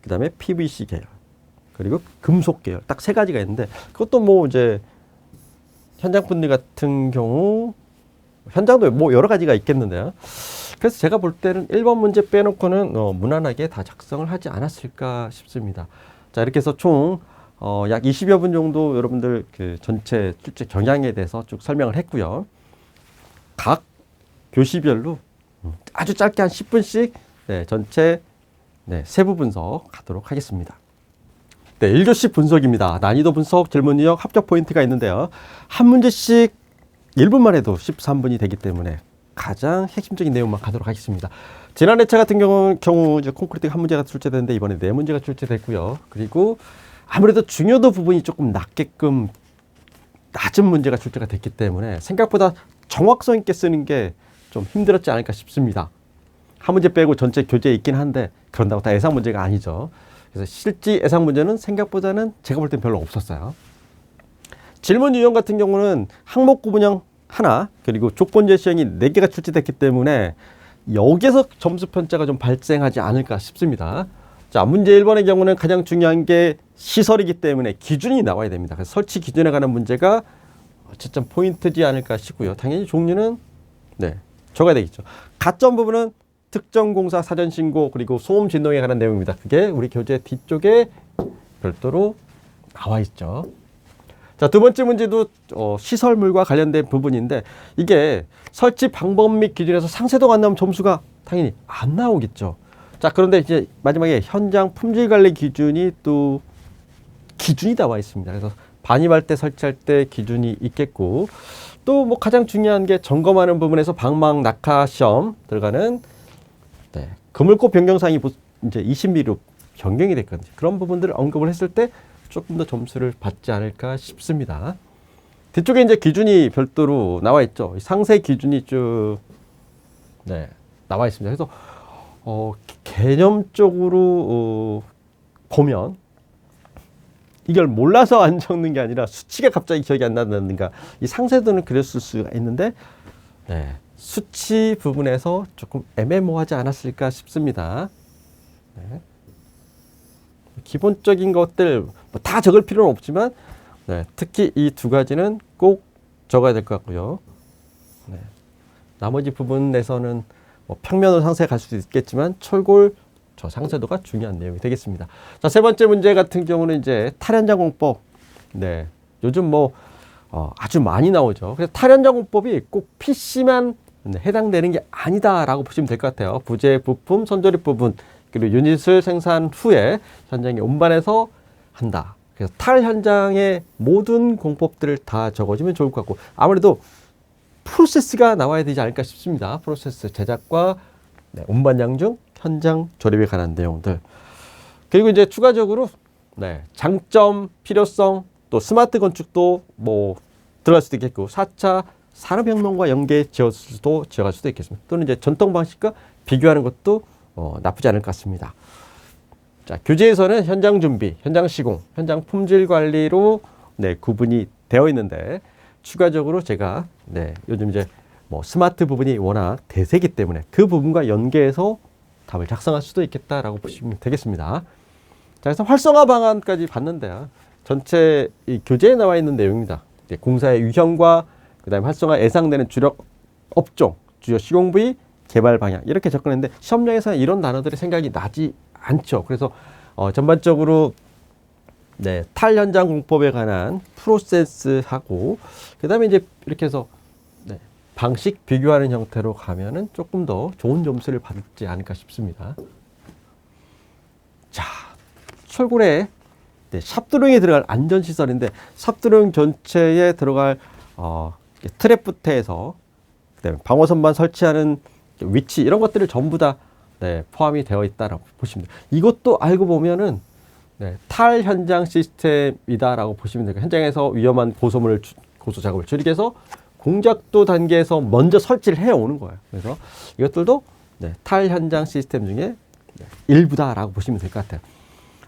그 다음에 PVC 계열, 그리고 금속 계열, 딱 3가지가 있는데, 그것도 뭐 이제 현장분들 같은 경우 현장도 뭐 여러 가지가 있겠는데요. 그래서 제가 볼 때는 1번 문제 빼놓고는 무난하게 다 작성을 하지 않았을까 싶습니다. 자, 이렇게 해서 총 약 20여 분 정도 여러분들 그 전체 출제 경향에 대해서 쭉 설명을 했고요. 각 교시별로 아주 짧게 한 10분씩 전체 세부 분석 하도록 하겠습니다. 1교시 분석입니다. 난이도 분석, 질문 유형, 합격 포인트가 있는데요. 한 문제씩 1분만 해도 13분이 되기 때문에 가장 핵심적인 내용만 가도록 하겠습니다. 지난 회차 같은 경우 이제 콘크리트 한 문제가 출제됐는데 이번에 4문제가 출제됐고요. 그리고 아무래도 중요도 부분이 조금 낮은 문제가 출제가 됐기 때문에 생각보다 정확성 있게 쓰는 게 좀 힘들었지 않을까 싶습니다. 한 문제 빼고 전체 교재에 있긴 한데 그런다고 다 예상 문제가 아니죠. 그래서 실제 예상 문제는 생각보다는 제가 볼 땐 별로 없었어요. 질문 유형 같은 경우는 항목 구분형 하나, 그리고 조건 제시형이 4개가 출제됐기 때문에 여기에서 점수 편차가 좀 발생하지 않을까 싶습니다. 자, 문제 1번의 경우는 가장 중요한 게 시설이기 때문에 기준이 나와야 됩니다. 그래서 설치 기준에 관한 문제가 채점 포인트지 않을까 싶고요. 당연히 종류는 적어야 되겠죠. 가점 부분은 특정 공사 사전 신고 그리고 소음 진동에 관한 내용입니다. 그게 우리 교재 뒤쪽에 별도로 나와 있죠. 자, 두 번째 문제도 시설물과 관련된 부분인데 이게 설치 방법 및 기준에서 상세도가 안 나오면 점수가 당연히 안 나오겠죠. 자, 그런데 이제 마지막에 현장 품질 관리 기준이 또 기준이 나와 있습니다. 그래서 반입할 때 설치할 때 기준이 있겠고 또 뭐 가장 중요한 게 점검하는 부분에서 방망 낙하 시험 들어가는 그물고 변경사항이 이제 20mm로 변경이 됐거든요. 그런 부분들을 언급을 했을 때 조금 더 점수를 받지 않을까 싶습니다. 뒤쪽에 이제 기준이 별도로 나와 있죠. 상세 기준이 쭉 나와 있습니다. 그래서 개념적으로 보면 이걸 몰라서 안 적는 게 아니라 수치가 갑자기 기억이 안 난다든가 이 상세도는 그랬을 수가 있는데 수치 부분에서 조금 애매모호하지 않았을까 싶습니다. 기본적인 것들 다 적을 필요는 없지만 특히 이 두 가지는 꼭 적어야 될 것 같고요. 나머지 부분에서는 뭐 평면으로 상세히 갈 수도 있겠지만 철골 저 상세도가 중요한 내용이 되겠습니다. 자, 세 번째 문제 같은 경우는 이제 탈현장 공법. 요즘 뭐 아주 많이 나오죠. 그래서 탈현장 공법이 꼭 PC만 해당되는 게 아니다라고 보시면 될 것 같아요. 부재, 부품, 선조립 부분 그리고 유닛을 생산 후에 현장에 운반해서 한다. 그래서 탈 현장의 모든 공법들을 다 적어주면 좋을 것 같고 아무래도 프로세스가 나와야 되지 않을까 싶습니다. 프로세스 제작과 운반 양중 현장 조립에 관한 내용들. 그리고 이제 추가적으로 장점, 필요성, 또 스마트 건축도 뭐 들어갈 수도 있겠고 4차 산업혁명과 연계 지어갈 수도 있겠습니다. 또는 이제 전통 방식과 비교하는 것도 나쁘지 않을 것 같습니다. 자, 교재에서는 현장 준비, 현장 시공, 현장 품질 관리로 구분이 되어 있는데 추가적으로 제가 요즘 이제 뭐 스마트 부분이 워낙 대세이기 때문에 그 부분과 연계해서 답을 작성할 수도 있겠다라고 보시면 되겠습니다. 자, 그래서 활성화 방안까지 봤는데요. 전체 이 교재에 나와 있는 내용입니다. 공사의 유형과 그다음에 활성화 예상되는 주력 업종, 주요 시공 부위, 개발 방향 이렇게 접근했는데 시험장에서는 이런 단어들이 생각이 나지 않죠. 그래서 전반적으로 탈 현장 공법에 관한 프로세스하고 그다음에 이제 이렇게 해서 방식 비교하는 형태로 가면은 조금 더 좋은 점수를 받지 않을까 싶습니다. 자, 철골에 삽두릉에 들어갈 안전시설인데 삽두릉 전체에 들어갈 트랩부터해서 방어선반 설치하는 위치 이런 것들을 전부 다 포함이 되어 있다라고 보시면 돼요. 이것도 알고 보면은 탈 현장 시스템이다라고 보시면 돼요. 현장에서 위험한 고소 작업을 줄이기 위해서 공작도 단계에서 먼저 설치를 해오는 거예요. 그래서 이것들도 탈 현장 시스템 중에 일부다라고 보시면 될 것 같아요.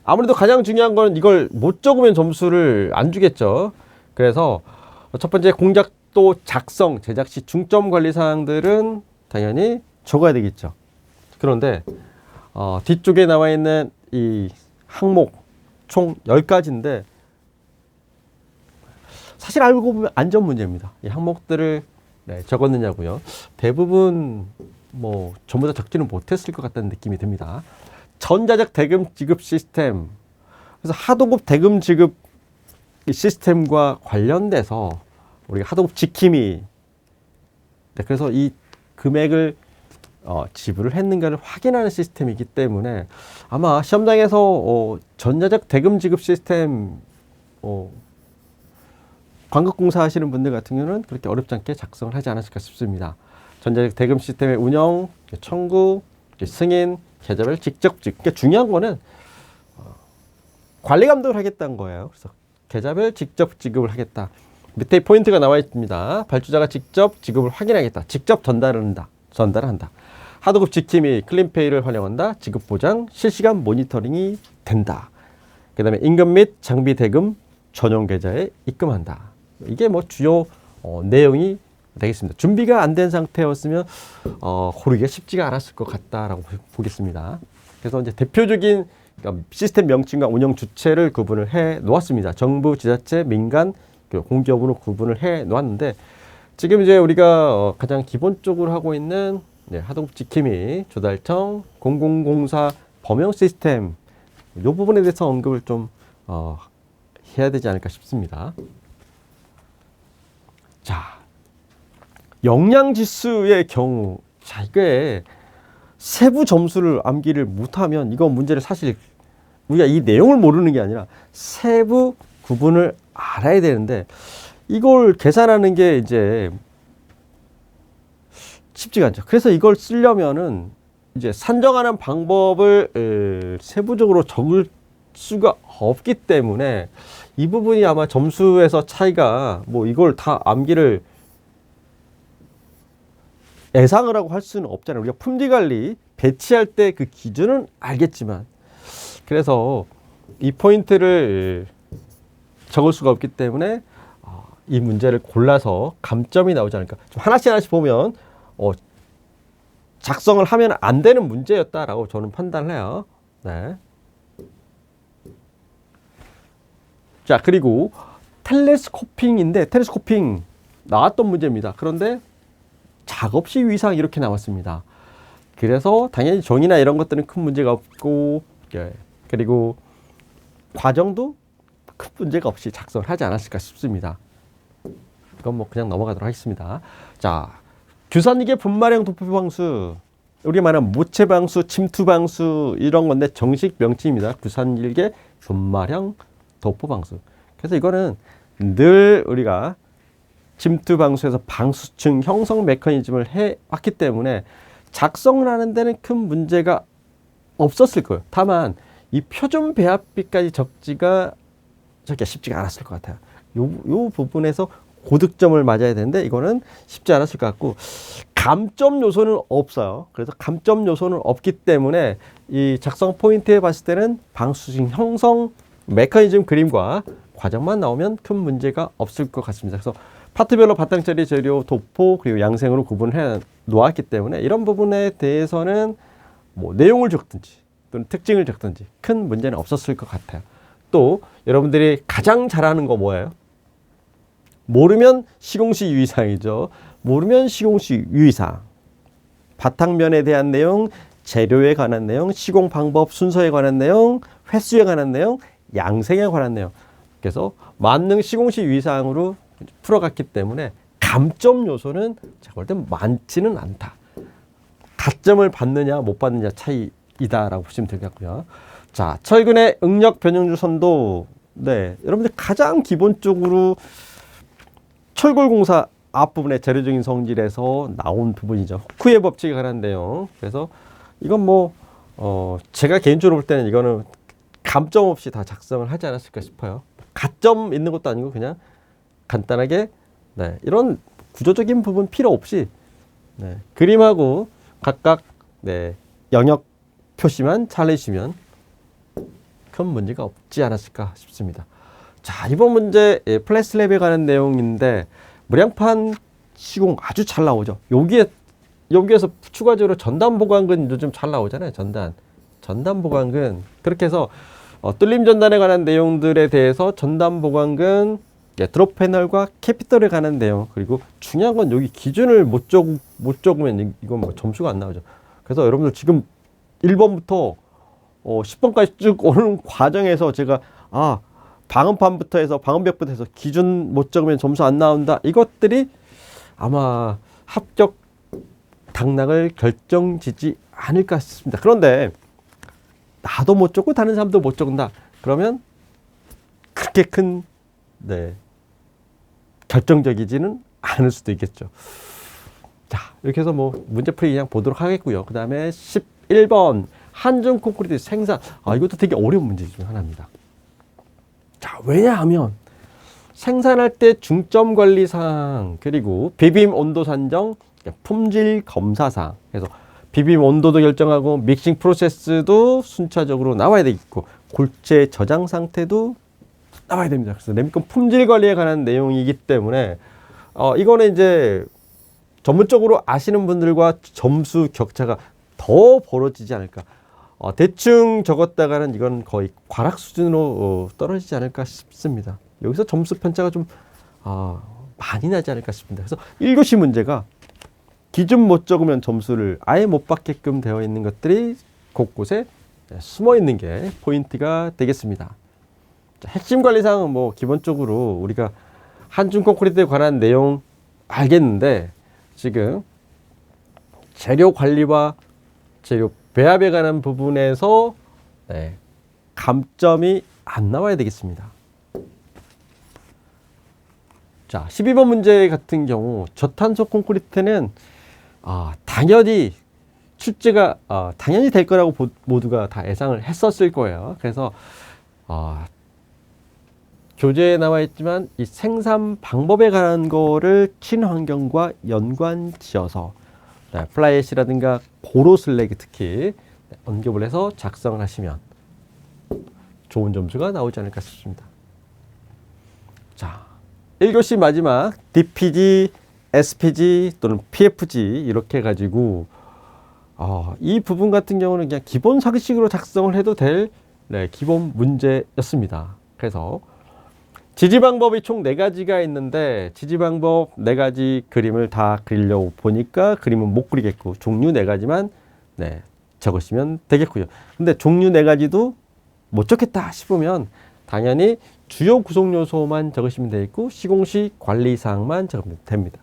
아무래도 가장 중요한 건 이걸 못 적으면 점수를 안 주겠죠. 그래서 첫 번째 공작도 작성, 제작 시 중점 관리 사항들은 당연히 적어야 되겠죠. 그런데 뒤쪽에 나와 있는 이 항목 총 10가지인데 사실 알고 보면 안전 문제입니다. 이 항목들을 적었느냐고요. 대부분 뭐 전부 다 적지는 못했을 것 같다는 느낌이 듭니다. 전자적 대금 지급 시스템. 그래서 하도급 대금 지급 시스템과 관련돼서 우리가 하도급 지킴이, 네, 그래서 이 금액을 지불을 했는가를 확인하는 시스템이기 때문에 아마 시험장에서 전자적 대금 지급 시스템 관급공사 하시는 분들 같은 경우는 그렇게 어렵지 않게 작성을 하지 않았을까 싶습니다. 전자적 대금 시스템의 운영, 청구, 승인, 계좌별 직접 지급. 그러니까 중요한 거는 관리 감독을 하겠다는 거예요. 그래서 계좌별 직접 지급을 하겠다. 밑에 포인트가 나와 있습니다. 발주자가 직접 지급을 확인하겠다. 직접 전달한다. 하도급 지킴이 클린페이를 활용한다. 지급 보장, 실시간 모니터링이 된다. 그 다음에 임금 및 장비 대금 전용 계좌에 입금한다. 이게 뭐 주요 내용이 되겠습니다. 준비가 안 된 상태였으면 고르기가 쉽지가 않았을 것 같다라고 보겠습니다. 그래서 이제 대표적인 시스템 명칭과 운영 주체를 구분을 해 놓았습니다. 정부, 지자체, 민간, 공기업으로 구분을 해 놓았는데 지금 이제 우리가 가장 기본적으로 하고 있는 하도급 지킴이, 조달청, 공공공사 범용 시스템 이 부분에 대해서 언급을 좀 해야 되지 않을까 싶습니다. 자, 역량지수의 경우, 자, 이게 세부 점수를 암기를 못하면 이거 문제를 사실 우리가 이 내용을 모르는 게 아니라 세부 구분을 알아야 되는데 이걸 계산하는 게 이제 쉽지가 않죠. 그래서 이걸 쓰려면은 이제 산정하는 방법을 세부적으로 적을 수가 없기 때문에 이 부분이 아마 점수에서 차이가 뭐 이걸 다 암기를 예상을 하고 할 수는 없잖아요. 우리가 품질 관리 배치할 때 그 기준은 알겠지만 그래서 이 포인트를 적을 수가 없기 때문에 이 문제를 골라서 감점이 나오지 않을까. 좀 하나씩 보면 작성을 하면 안 되는 문제였다라고 저는 판단을 해요. 네. 자, 그리고 텔레스코핑인데 텔레스코핑 나왔던 문제입니다. 그런데 작업시 위상 이렇게 나왔습니다. 그래서 당연히 종이나 이런 것들은 큰 문제가 없고 그리고 과정도 큰 문제가 없이 작성을 하지 않았을까 싶습니다. 이건 뭐 그냥 넘어가도록 하겠습니다. 자, 규산이계 분마령 도포방수, 우리 말하는 모체방수, 침투방수 이런 건데 정식 명칭입니다. 규산일계 분마령 도포방수. 그래서 이거는 늘 우리가 침투방수에서 방수층 형성 메커니즘을 해왔기 때문에 작성을 하는 데는 큰 문제가 없었을 거예요. 다만 이 표준 배합비까지 적기가 쉽지가 않았을 것 같아요. 요 부분에서 고득점을 맞아야 되는데 이거는 쉽지 않았을 것 같고 감점 요소는 없어요. 그래서 감점 요소는 없기 때문에 이 작성 포인트에 봤을 때는 방수층 형성 메커니즘 그림과 과정만 나오면 큰 문제가 없을 것 같습니다. 그래서 파트별로 바탕처리 재료, 도포, 그리고 양생으로 구분해 놓았기 때문에 이런 부분에 대해서는 뭐 내용을 적든지 또는 특징을 적든지 큰 문제는 없었을 것 같아요. 또 여러분들이 가장 잘하는 거 뭐예요? 모르면 시공시 유의사항이죠. 모르면 시공시 유의사항. 바탕면에 대한 내용, 재료에 관한 내용, 시공 방법 순서에 관한 내용, 횟수에 관한 내용, 양생에 관한 내용. 그래서 만능 시공시 유의사항으로 풀어갔기 때문에 감점 요소는 제가 볼 때 많지는 않다. 가점을 받느냐 못 받느냐 차이이다라고 보시면 되겠고요. 자, 철근의 응력 변형주 선도. 네, 여러분들 가장 기본적으로 철골공사 앞부분의 재료적인 성질에서 나온 부분이죠. 후크의 법칙에 관한 내용. 그래서 이건 뭐 제가 개인적으로 볼 때는 이거는 감점 없이 다 작성을 하지 않았을까 싶어요. 가점 있는 것도 아니고 그냥 간단하게 이런 구조적인 부분 필요 없이 그림하고 각각 영역 표시만 잘 내주시면 큰 문제가 없지 않았을까 싶습니다. 자, 이번 문제 플랫슬랩에 관한 내용인데 무량판 시공 아주 잘 나오죠. 여기에서 추가적으로 전단 보강근 요즘 잘 나오잖아요. 전단 보강근. 그렇게 해서 뚫림 전단에 관한 내용들에 대해서 전단 보강근 드롭 패널과 캐피털에 관한 내용, 그리고 중요한 건 여기 기준을 못 적으면 이건 뭐 점수가 안 나오죠. 그래서 여러분들 지금 1번부터 10번까지 쭉 오는 과정에서 제가 방음판부터 해서 방음벽부터 해서 기준 못 적으면 점수 안 나온다, 이것들이 아마 합격 당락을 결정지지 않을까 싶습니다. 그런데 나도 못 적고 다른 사람도 못 적는다 그러면 그렇게 큰 결정적이지는 않을 수도 있겠죠. 자, 이렇게 해서 뭐 문제풀이 그냥 보도록 하겠고요. 그 다음에 11번 한중 콘크리트 생산. 이것도 되게 어려운 문제 중 하나입니다. 자, 왜냐하면 생산할 때 중점 관리 사항, 그리고 비빔 온도 산정, 품질 검사 사항, 그래서 비빔 온도도 결정하고 믹싱 프로세스도 순차적으로 나와야 되겠고 골재 저장 상태도 나와야 됩니다. 그래서 레미콘 품질 관리에 관한 내용이기 때문에 이거는 이제 전문적으로 아시는 분들과 점수 격차가 더 벌어지지 않을까. 대충 적었다가는 이건 거의 과락 수준으로 떨어지지 않을까 싶습니다. 여기서 점수 편차가 좀 많이 나지 않을까 싶습니다. 그래서 1교시 문제가 기준 못 적으면 점수를 아예 못 받게끔 되어 있는 것들이 곳곳에 숨어 있는 게 포인트가 되겠습니다. 자, 핵심 관리사항은 뭐 기본적으로 우리가 한중 콘크리트에 관한 내용 알겠는데, 지금 재료 관리와 재료 배합에 관한 부분에서 감점이 안 나와야 되겠습니다. 자, 12번 문제 같은 경우 저탄소 콘크리트는 당연히 출제가 당연히 될 거라고 모두가 다 예상을 했었을 거예요. 그래서 교재에 나와 있지만 이 생산 방법에 관한 거를 친환경과 연관 지어서 플라이애시라든가 보로슬래그 특히 언급을 해서 작성을 하시면 좋은 점수가 나오지 않을까 싶습니다. 자, 1교시 마지막 DPG, SPG 또는 PFG 이렇게 해가지고 이 부분 같은 경우는 그냥 기본 상식으로 작성을 해도 될 기본 문제였습니다. 그래서 지지 방법이 총 4가지가 있는데 지지 방법 4가지 그림을 다 그리려고 보니까 그림은 못 그리겠고 종류 4가지만 적으시면 되겠고요. 근데 종류 4가지도 못 적겠다 싶으면 당연히 주요 구성 요소만 적으시면 되겠고 시공시 관리사항만 적으면 됩니다.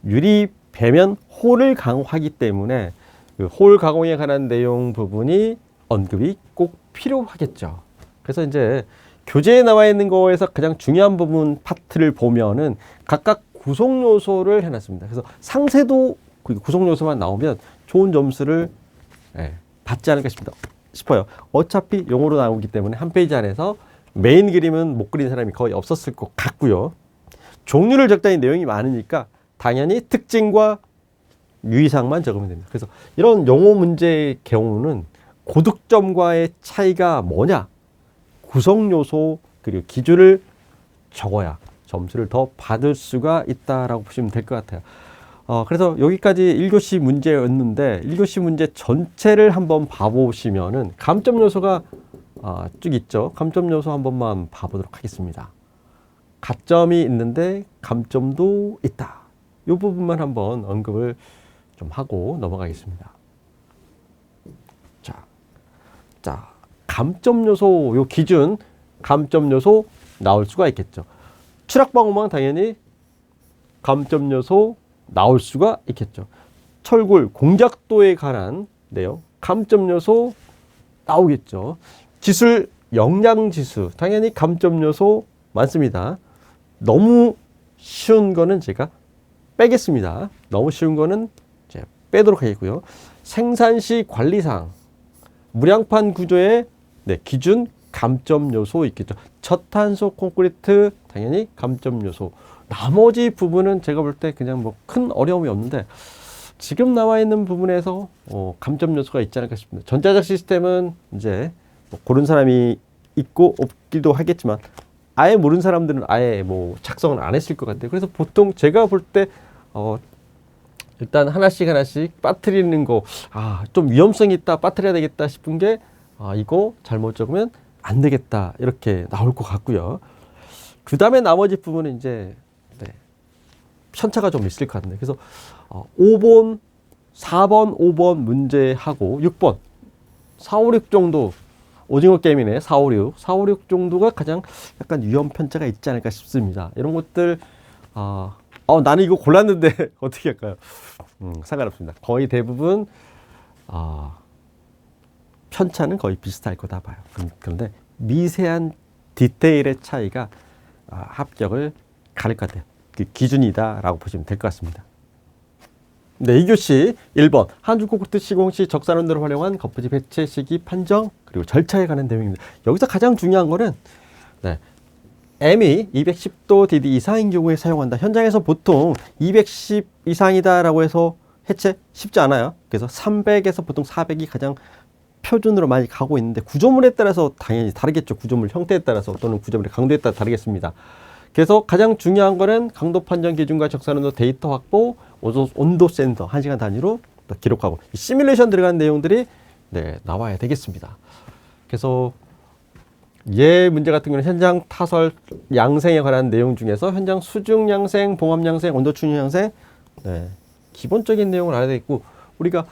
유리 배면 홀을 강화하기 때문에 그 홀 가공에 관한 내용 부분이 언급이 꼭 필요하겠죠. 그래서 이제 교재에 나와 있는 거에서 가장 중요한 부분 파트를 보면은 각각 구성 요소를 해놨습니다. 그래서 상세도 구성 요소만 나오면 좋은 점수를 받지 않을까 싶어요. 어차피 용어로 나오기 때문에 한 페이지 안에서 메인 그림은 못 그린 사람이 거의 없었을 것 같고요. 종류를 적다니 내용이 많으니까 당연히 특징과 유의사항만 적으면 됩니다. 그래서 이런 용어 문제의 경우는 고득점과의 차이가 뭐냐? 구성 요소 그리고 기준을 적어야 점수를 더 받을 수가 있다라고 보시면 될 것 같아요. 그래서 여기까지 1교시 문제였는데 1교시 문제 전체를 한번 봐보시면은 감점 요소가 쭉 있죠. 감점 요소 한 번만 봐보도록 하겠습니다. 가점이 있는데 감점도 있다. 이 부분만 한번 언급을 좀 하고 넘어가겠습니다. 자, 감점 요소, 요 기준 감점 요소 나올 수가 있겠죠. 추락 방어망 당연히 감점 요소 나올 수가 있겠죠. 철골 공작도에 관한 내용 감점 요소 나오겠죠. 지술 영양 지수 당연히 감점 요소 많습니다. 너무 쉬운 거는 제가 빼겠습니다. 너무 쉬운 거는 제가 빼도록 하겠고요. 생산시 관리사항 무량판 구조의 기준 감점 요소 있겠죠. 저탄소 콘크리트 당연히 감점 요소. 나머지 부분은 제가 볼 때 그냥 뭐 큰 어려움이 없는데 지금 나와 있는 부분에서 감점 요소가 있지 않을까 싶습니다. 전자적 시스템은 이제 뭐 고른 사람이 있고 없기도 하겠지만 아예 모르는 사람들은 아예 뭐 작성을 안 했을 것 같아요. 그래서 보통 제가 볼 때 일단 하나씩 빠뜨리는 거 좀 위험성이 있다 빠뜨려야 되겠다 싶은 게 이거 잘못 적으면 안 되겠다 이렇게 나올 것 같고요. 그 다음에 나머지 부분은 이제 네, 편차가 좀 있을 것 같은데. 그래서 5번, 4번, 5번 문제하고 6번, 4, 5, 6 정도 오징어 게임이네. 4, 5, 6. 4, 5, 6 정도가 가장 약간 위험 편차가 있지 않을까 싶습니다. 이런 것들, 나는 이거 골랐는데 어떻게 할까요? 상관없습니다. 거의 대부분, 편차는 거의 비슷할 거다 봐요. 그런데 미세한 디테일의 차이가 합격을 가릴 것 같아요. 그 기준이다라고 보시면 될 것 같습니다. 네, 2교시 1번 한중콘크리트 시공 시 적산원들을 활용한 거푸집 해체 시기 판정 그리고 절차에 관한 내용입니다. 여기서 가장 중요한 거는 네, M이 210도 DD 이상인 경우에 사용한다. 현장에서 보통 210 이상이다라고 해서 해체 쉽지 않아요. 그래서 300에서 보통 400이 가장 표준으로 많이 가고 있는데 구조물에 따라서 당연히 다르겠죠. 구조물 형태에 따라서 또는 구조물의 강도에 따라 다르겠습니다. 그래서 가장 중요한 거는 강도 판정 기준과 적산온도 데이터 확보, 온도 센서 1시간 단위로 기록하고 시뮬레이션 들어간 내용들이 네, 나와야 되겠습니다. 그래서 얘 문제 같은 경우는 현장 타설 양생에 관한 내용 중에서 현장 수중 양생, 봉합 양생, 온도 추진 양생 네, 기본적인 내용을 알아야 되겠고 우리가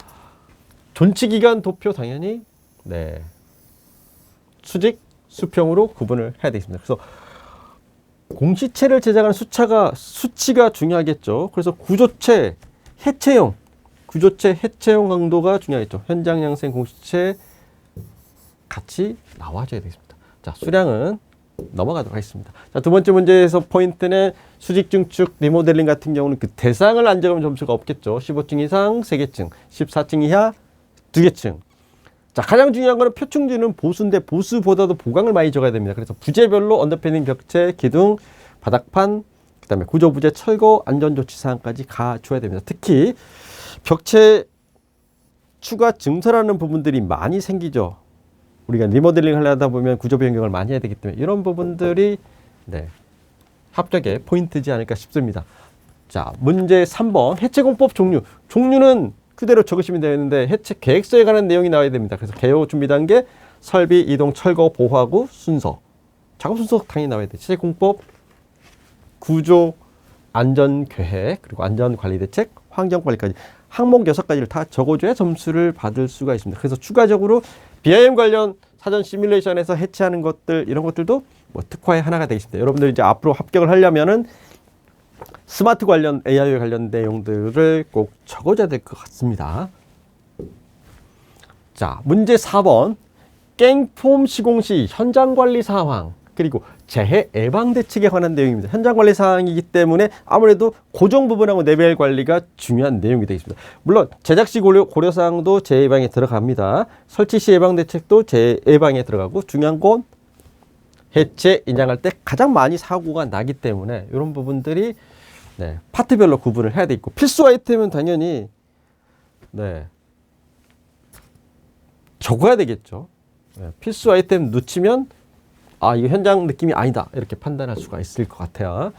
존치기간 도표 당연히 네, 수직, 수평으로 구분을 해야 되겠습니다. 그래서 공시체를 제작하는 수치가 중요하겠죠. 그래서 구조체, 해체용, 구조체, 해체용 강도가 중요하겠죠. 현장 양생 공시체 같이 나와줘야 되겠습니다. 자, 수량은 넘어가도록 하겠습니다. 자, 두 번째 문제에서 포인트는 수직 증축 리모델링 같은 경우는 그 대상을 안 적으면 점수가 없겠죠. 15층 이상 3개층, 14층 이하 2개층. 자, 가장 중요한 거는 표층지는 보수인데 보수보다도 보강을 많이 적어야 됩니다. 그래서 부재별로 언더패닝, 벽체, 기둥, 바닥판, 그 다음에 구조부재, 철거, 안전조치 사항까지 가줘야 됩니다. 특히 벽체 추가 증설하는 부분들이 많이 생기죠. 우리가 리모델링 하려다 보면 구조 변경을 많이 해야 되기 때문에 이런 부분들이 네, 합격의 포인트지 않을까 싶습니다. 자, 문제 3번 해체공법 종류는 그대로 적으시면 되는데 해체 계획서에 관한 내용이 나와야 됩니다. 그래서 개요 준비 단계, 설비, 이동, 철거, 보호하고 순서, 작업 순서 당연히 나와야 돼요. 해체공법, 구조, 안전계획, 그리고 안전관리대책, 환경관리까지 항목 6가지를 다 적어줘야 점수를 받을 수가 있습니다. 그래서 추가적으로 BIM 관련 사전 시뮬레이션에서 해체하는 것들 이런 것들도 뭐 특화의 하나가 되겠습니다. 여러분들 이제 앞으로 합격을 하려면은 스마트 관련 AI 관련 내용들을 꼭 적어줘야 될 것 같습니다. 자, 문제 4번 깽폼 시공 시 현장 관리 상황 그리고 재해 예방 대책에 관한 내용입니다. 현장 관리 사항이기 때문에 아무래도 고정 부분하고 내부의 관리가 중요한 내용이 되겠습니다. 물론 제작 시 고려 사항도 재해 예방에 들어갑니다. 설치 시 예방 대책도 재해 예방에 들어가고 중요한 건 해체 인양할 때 가장 많이 사고가 나기 때문에 이런 부분들이 네, 파트별로 구분을 해야 되겠고 필수 아이템은 당연히 네, 적어야 되겠죠. 네, 필수 아이템 놓치면 이거 현장 느낌이 아니다 이렇게 판단할 수가 있을 것 같아요.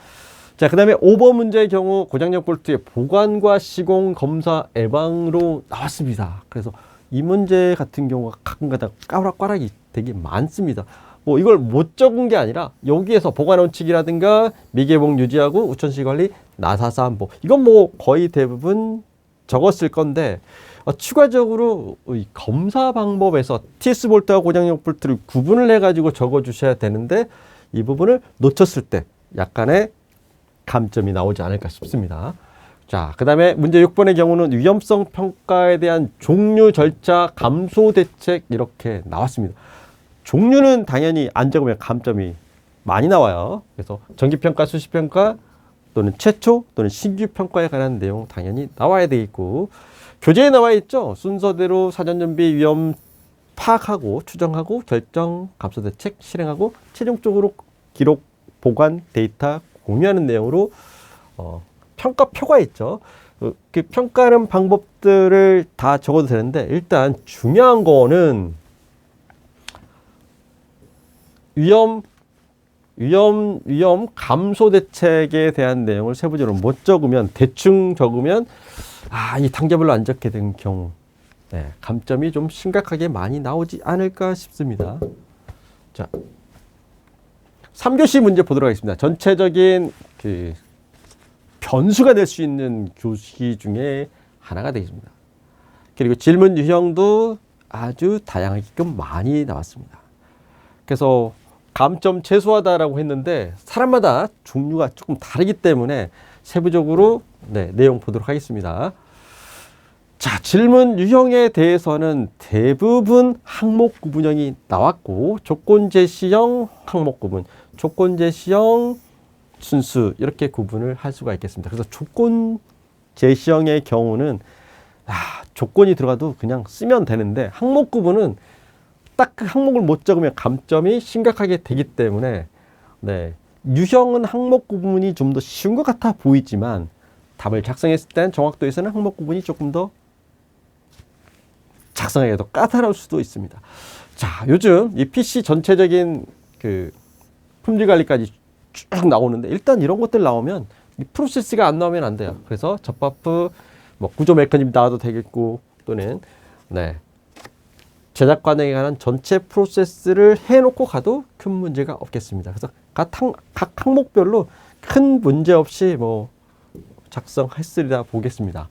자, 그 다음에 5번 문제의 경우 고장력 볼트의 보관과 시공 검사 예방으로 나왔습니다. 그래서 이 문제 같은 경우가 가끔가다 까락까락이 되게 많습니다. 뭐 이걸 못 적은 게 아니라 여기에서 보관 원칙이라든가 미개봉 유지하고 우천시 관리 나사사 안보 이건 뭐 거의 대부분 적었을 건데 추가적으로 이 검사 방법에서 TS 볼트와 고장력 볼트를 구분을 해가지고 적어주셔야 되는데 이 부분을 놓쳤을 때 약간의 감점이 나오지 않을까 싶습니다. 자, 그 다음에 문제 6번의 경우는 위험성 평가에 대한 종류 절차 감소 대책 이렇게 나왔습니다. 종류는 당연히 안 적으면 감점이 많이 나와요. 그래서 정기평가, 수시평가 또는 최초 또는 신규 평가에 관한 내용 당연히 나와야 되겠고 교재에 나와 있죠. 순서대로 사전준비 위험 파악하고 추정하고 결정 감소 대책 실행하고 최종적으로 기록 보관 데이터 공유하는 내용으로 평가표가 있죠. 그 평가하는 방법들을 다 적어도 되는데 일단 중요한 거는 위험 감소 대책에 대한 내용을 세부적으로 못 적으면 대충 적으면 이 단계별로 안 적게 된 경우 네, 감점이 좀 심각하게 많이 나오지 않을까 싶습니다. 자, 3교시 문제 보도록 하겠습니다. 전체적인 그 변수가 될 수 있는 교시 중에 하나가 되겠습니다. 그리고 질문 유형도 아주 다양하게끔 많이 나왔습니다. 그래서 감점 최소화다라고 했는데 사람마다 종류가 조금 다르기 때문에 세부적으로 내용 보도록 하겠습니다. 자, 질문 유형에 대해서는 대부분 항목 구분형이 나왔고 조건 제시형 항목 구분, 조건 제시형 순수 이렇게 구분을 할 수가 있겠습니다. 그래서 조건 제시형의 경우는 조건이 들어가도 그냥 쓰면 되는데 항목 구분은 딱 그 항목을 못 적으면 감점이 심각하게 되기 때문에 유형은 항목 구분이 좀 더 쉬운 것 같아 보이지만 답을 작성했을 땐 정확도에서는 항목 구분이 조금 더 작성하기가 더 까다로울 수도 있습니다. 자, 요즘 이 PC 전체적인 그 품질 관리까지 쭉 나오는데 일단 이런 것들 나오면 이 프로세스가 안 나오면 안 돼요. 그래서 접합부 뭐 구조 메커니즘 나와도 되겠고 또는 제작 과정에 관한 전체 프로세스를 해놓고 가도 큰 문제가 없겠습니다. 그래서 각 항목별로 큰 문제 없이 뭐 작성했으리라 보겠습니다.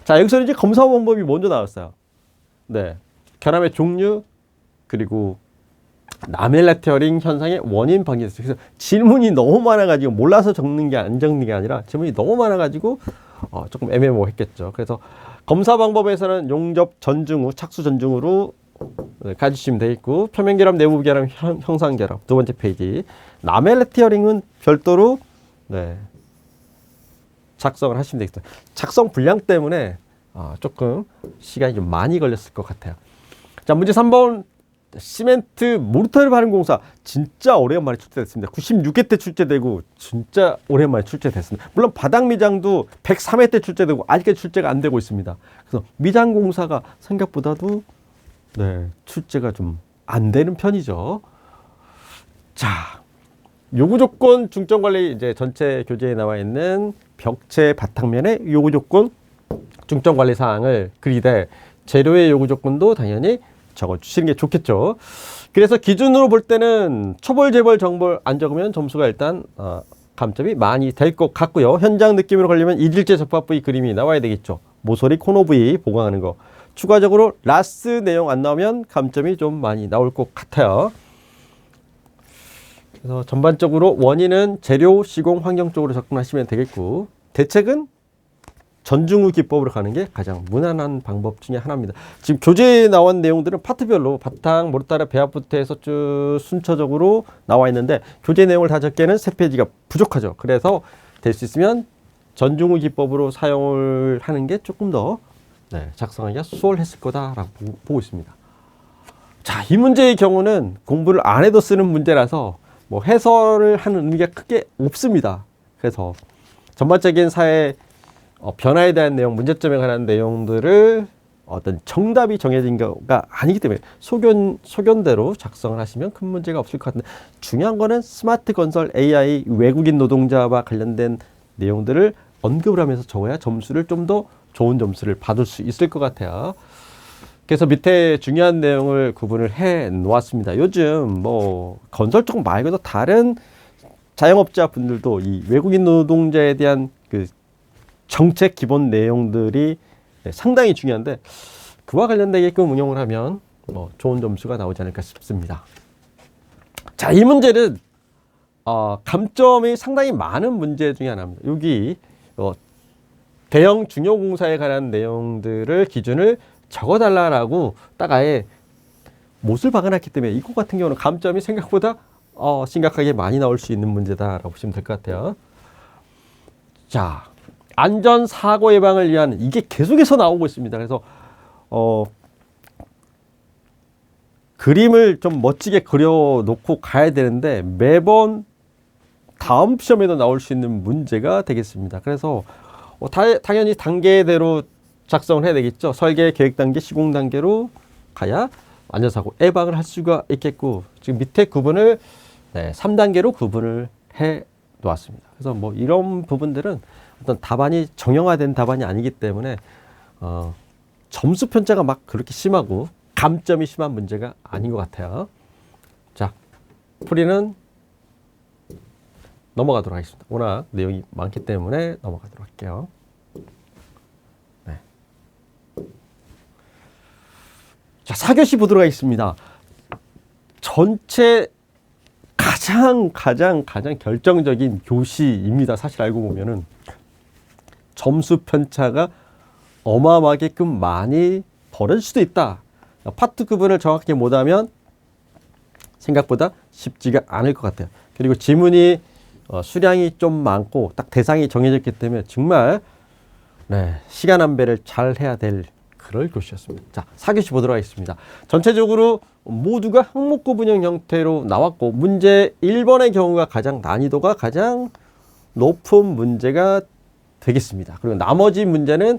자, 여기서 이제 검사 방법이 먼저 나왔어요. 결함의 종류 그리고 라멜라티어링 현상의 원인 방지. 그래서 질문이 너무 많아가지고 몰라서 적는 게 안 적는 게 아니라 질문이 너무 많아가지고 조금 애매모호했겠죠. 그래서 검사 방법에서는 용접 전중 후 착수 전중으로 가주시면 되겠고 표면 결함, 내부 결함, 형상 결함 두 번째 페이지. 라멜라티어링은 별도로 작성을 하시면 되겠습니다. 작성 분량 때문에 조금 시간이 좀 많이 걸렸을 것 같아요. 자, 문제 3번. 시멘트 모르타르 바른 공사 진짜 오래간만에 출제됐습니다. 96회 때 출제되고 진짜 오랜만에 출제됐습니다. 물론 바닥 미장도 103회 때 출제되고 아직까지 출제가 안 되고 있습니다. 그래서 미장 공사가 생각보다도 출제가 좀 안 되는 편이죠. 자, 요구 조건 중점 관리 이제 전체 교재에 나와 있는 벽체 바탕면의 요구 조건 중점 관리 사항을 그리되 재료의 요구 조건도 당연히 적어주시는 게 좋겠죠. 그래서 기준으로 볼 때는 초벌, 재벌, 정벌 안 적으면 점수가 일단 감점이 많이 될 것 같고요. 현장 느낌으로 걸리면 이질제 접합 부위 그림이 나와야 되겠죠. 모서리 코너 부위 보강하는 거. 추가적으로 라스 내용 안 나오면 감점이 좀 많이 나올 것 같아요. 그래서 전반적으로 원인은 재료, 시공, 환경 쪽으로 접근하시면 되겠고 대책은 전중 후 기법으로 가는 게 가장 무난한 방법 중에 하나입니다. 지금 교재에 나온 내용들은 파트별로 바탕, 모르타르, 배합부터 해서 쭉 순차적으로 나와 있는데 교재 내용을 다 적기에는 3페이지가 부족하죠. 그래서 될 수 있으면 전중 후 기법으로 사용을 하는 게 조금 더 작성하기가 수월했을 거다라고 보고 있습니다. 자, 이 문제의 경우는 공부를 안 해도 쓰는 문제라서 뭐 해설을 하는 의미가 크게 없습니다. 그래서 전반적인 사회 변화에 대한 내용, 문제점에 관한 내용들을 어떤 정답이 정해진 거가 아니기 때문에 소견대로 작성을 하시면 큰 문제가 없을 것 같은데 중요한 거는 스마트 건설 AI 외국인 노동자와 관련된 내용들을 언급을 하면서 적어야 점수를 좀 더 좋은 점수를 받을 수 있을 것 같아요. 그래서 밑에 중요한 내용을 구분을 해 놓았습니다. 요즘 뭐 건설 쪽 말고도 다른 자영업자 분들도 이 외국인 노동자에 대한 그 정책 기본 내용들이 상당히 중요한데 그와 관련되게끔 운영을 하면 뭐 좋은 점수가 나오지 않을까 싶습니다. 자, 이 문제는 감점이 상당히 많은 문제 중에 하나입니다. 여기 대형 중요공사에 관한 내용들을 기준을 적어달라고 딱 아예 못을 박아놨기 때문에 이거 같은 경우는 감점이 생각보다 심각하게 많이 나올 수 있는 문제다라고 보시면 될 것 같아요. 자, 안전사고 예방을 위한 이게 계속해서 나오고 있습니다. 그래서 그림을 좀 멋지게 그려놓고 가야 되는데 매번 다음 시험에도 나올 수 있는 문제가 되겠습니다. 그래서 당연히 단계대로 작성을 해야 되겠죠. 설계, 계획 단계, 시공 단계로 가야 안전사고 예방을 할 수가 있겠고 지금 밑에 구분을 3단계로 구분을 해 놓았습니다. 그래서 뭐 이런 부분들은 어떤 답안이 정형화된 답안이 아니기 때문에 점수 편차가 막 그렇게 심하고 감점이 심한 문제가 아닌 것 같아요. 자, 풀이는 넘어가도록 하겠습니다. 워낙 내용이 많기 때문에 넘어가도록 할게요. 네. 자, 4교시 보도록 하겠습니다. 전체 가장 결정적인 교시입니다. 사실 알고 보면은 점수 편차가 어마어마하게끔 많이 벌어질 수도 있다. 파트 구분을 정확히 못하면 생각보다 쉽지가 않을 것 같아요. 그리고 지문이 수량이 좀 많고 딱 대상이 정해졌기 때문에 정말 시간 안배를 잘 해야 될 그럴 교시였습니다. 자, 4교시 보도록 하겠습니다. 전체적으로 모두가 항목 구분형 형태로 나왔고 문제 1번의 경우가 난이도가 가장 높은 문제가 되겠습니다. 그리고 나머지 문제는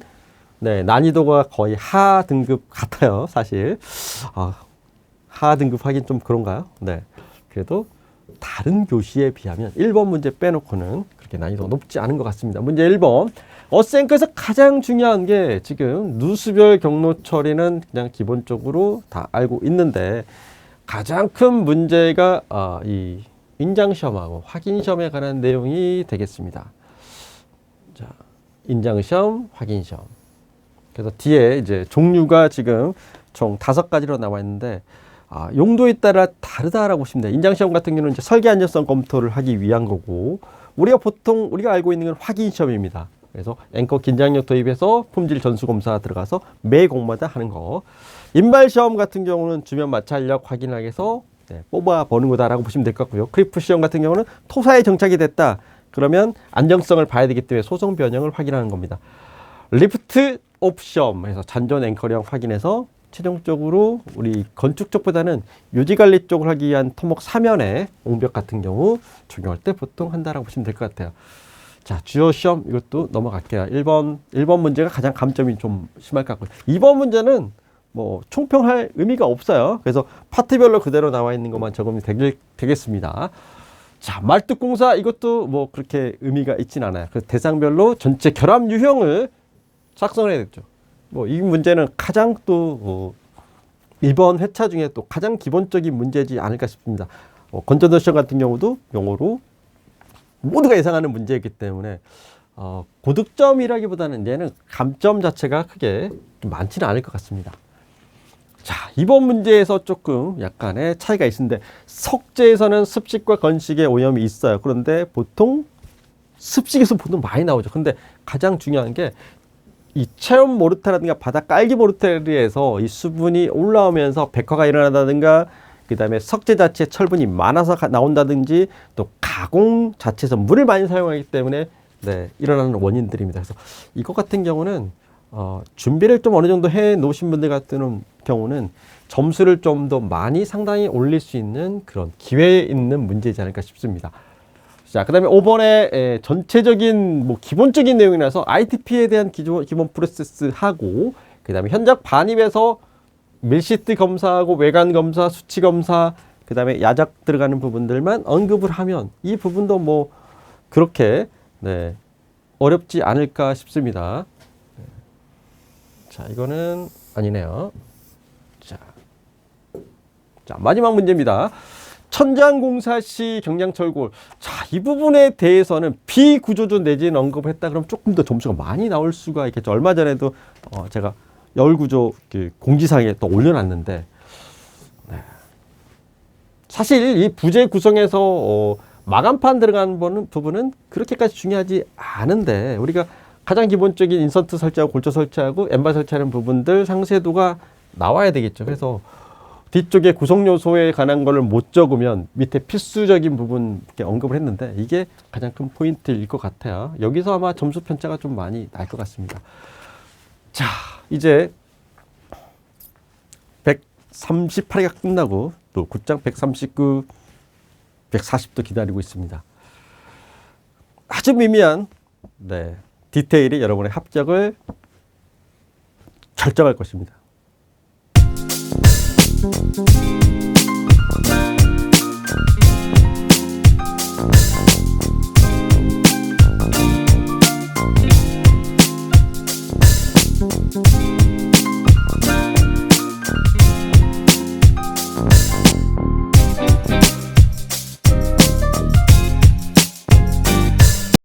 난이도가 거의 하 등급 같아요. 사실 하 등급 하긴 좀 그런가요? 그래도 다른 교시에 비하면 1번 문제 빼놓고는 그렇게 난이도가 높지 않은 것 같습니다. 문제 1번. 어센크에서 가장 중요한 게 지금 누수별 경로 처리는 그냥 기본적으로 다 알고 있는데 가장 큰 문제가 이 인장시험하고 확인시험에 관한 내용이 되겠습니다. 자, 인장시험, 확인시험. 그래서 뒤에 이제 종류가 지금 총 5가지로 나와 있는데 용도에 따라 다르다라고 보시면 돼요. 인장시험 같은 경우는 이제 설계 안전성 검토를 하기 위한 거고 우리가 알고 있는 건 확인시험입니다. 그래서 앵커 긴장력 도입해서 품질 전수 검사 들어가서 매 곡마다 하는 거. 인발시험 같은 경우는 주변 마찰력 확인하기 위해서 뽑아 보는 거다라고 보시면 될 것 같고요. 크리프 시험 같은 경우는 토사에 정착이 됐다. 그러면 안정성을 봐야 되기 때문에 소성 변형을 확인하는 겁니다. 리프트 옵션에서 잔존 앵커령 확인해서 최종적으로 우리 건축 쪽보다는 유지관리 쪽을 하기 위한 토목 사면의 옹벽 같은 경우 적용할 때 보통 한다라고 보시면 될 것 같아요. 자, 주요 시험 이것도 넘어갈게요. 1번 문제가 가장 감점이 좀 심할 것 같고요. 2번 문제는 뭐 총평할 의미가 없어요. 그래서 파트별로 그대로 나와 있는 것만 적으면 되겠습니다. 자, 말뚝공사 이것도 뭐 그렇게 의미가 있진 않아요. 그 대상별로 전체 결합 유형을 작성을 해야 되죠. 뭐 이 문제는 가장 또 이번 회차 중에 또 가장 기본적인 문제지 않을까 싶습니다. 건전도 시험 같은 경우도 용어로 모두가 예상하는 문제이기 때문에 고득점이라기보다는 얘는 감점 자체가 크게 좀 많지는 않을 것 같습니다. 자, 이번 문제에서 조금 약간의 차이가 있는데 석재에서는 습식과 건식의 오염이 있어요. 그런데 보통 습식에서 보통 많이 나오죠. 근데 가장 중요한 게 이 체험 모르타라든가 바닥 깔기 모르타리에서 이 수분이 올라오면서 백화가 일어난다든가 그 다음에 석재 자체에 철분이 많아서 나온다든지 또 가공 자체에서 물을 많이 사용하기 때문에 일어나는 원인들입니다. 그래서 이것 같은 경우는 준비를 좀 어느 정도 해 놓으신 분들 같은 경우는 점수를 좀 더 많이 상당히 올릴 수 있는 그런 기회에 있는 문제이지 않을까 싶습니다. 자, 그 다음에 5번에 전체적인 뭐 기본적인 내용이라서 ITP에 대한 기본 프로세스 하고 그 다음에 현장 반입에서 밀시트 검사하고 외관 검사, 수치 검사, 그 다음에 야작 들어가는 부분들만 언급을 하면 이 부분도 뭐 그렇게 어렵지 않을까 싶습니다. 자, 이거는 아니네요. 자, 마지막 문제입니다. 천장공사 시 경량철골. 자, 이 부분에 대해서는 비구조조 내지는 언급을 했다 그러면 조금 더 점수가 많이 나올 수가 있겠죠. 얼마 전에도 제가 열구조 공지사항에 또 올려놨는데 사실 이 부재 구성에서 마감판 들어간 부분은 그렇게까지 중요하지 않은데 우리가 가장 기본적인 인서트 설치하고 골조 설치하고 엠바 설치하는 부분들 상세도가 나와야 되겠죠. 그래서 뒤쪽에 구성 요소에 관한 거를 못 적으면 밑에 필수적인 부분 이렇게 언급을 했는데 이게 가장 큰 포인트일 것 같아요. 여기서 아마 점수 편차가 좀 많이 날 것 같습니다. 자, 이제 138회가 끝나고 또 굿장 139, 140도 기다리고 있습니다. 아주 미미한 디테일이 여러분의 합격을 결정할 것입니다.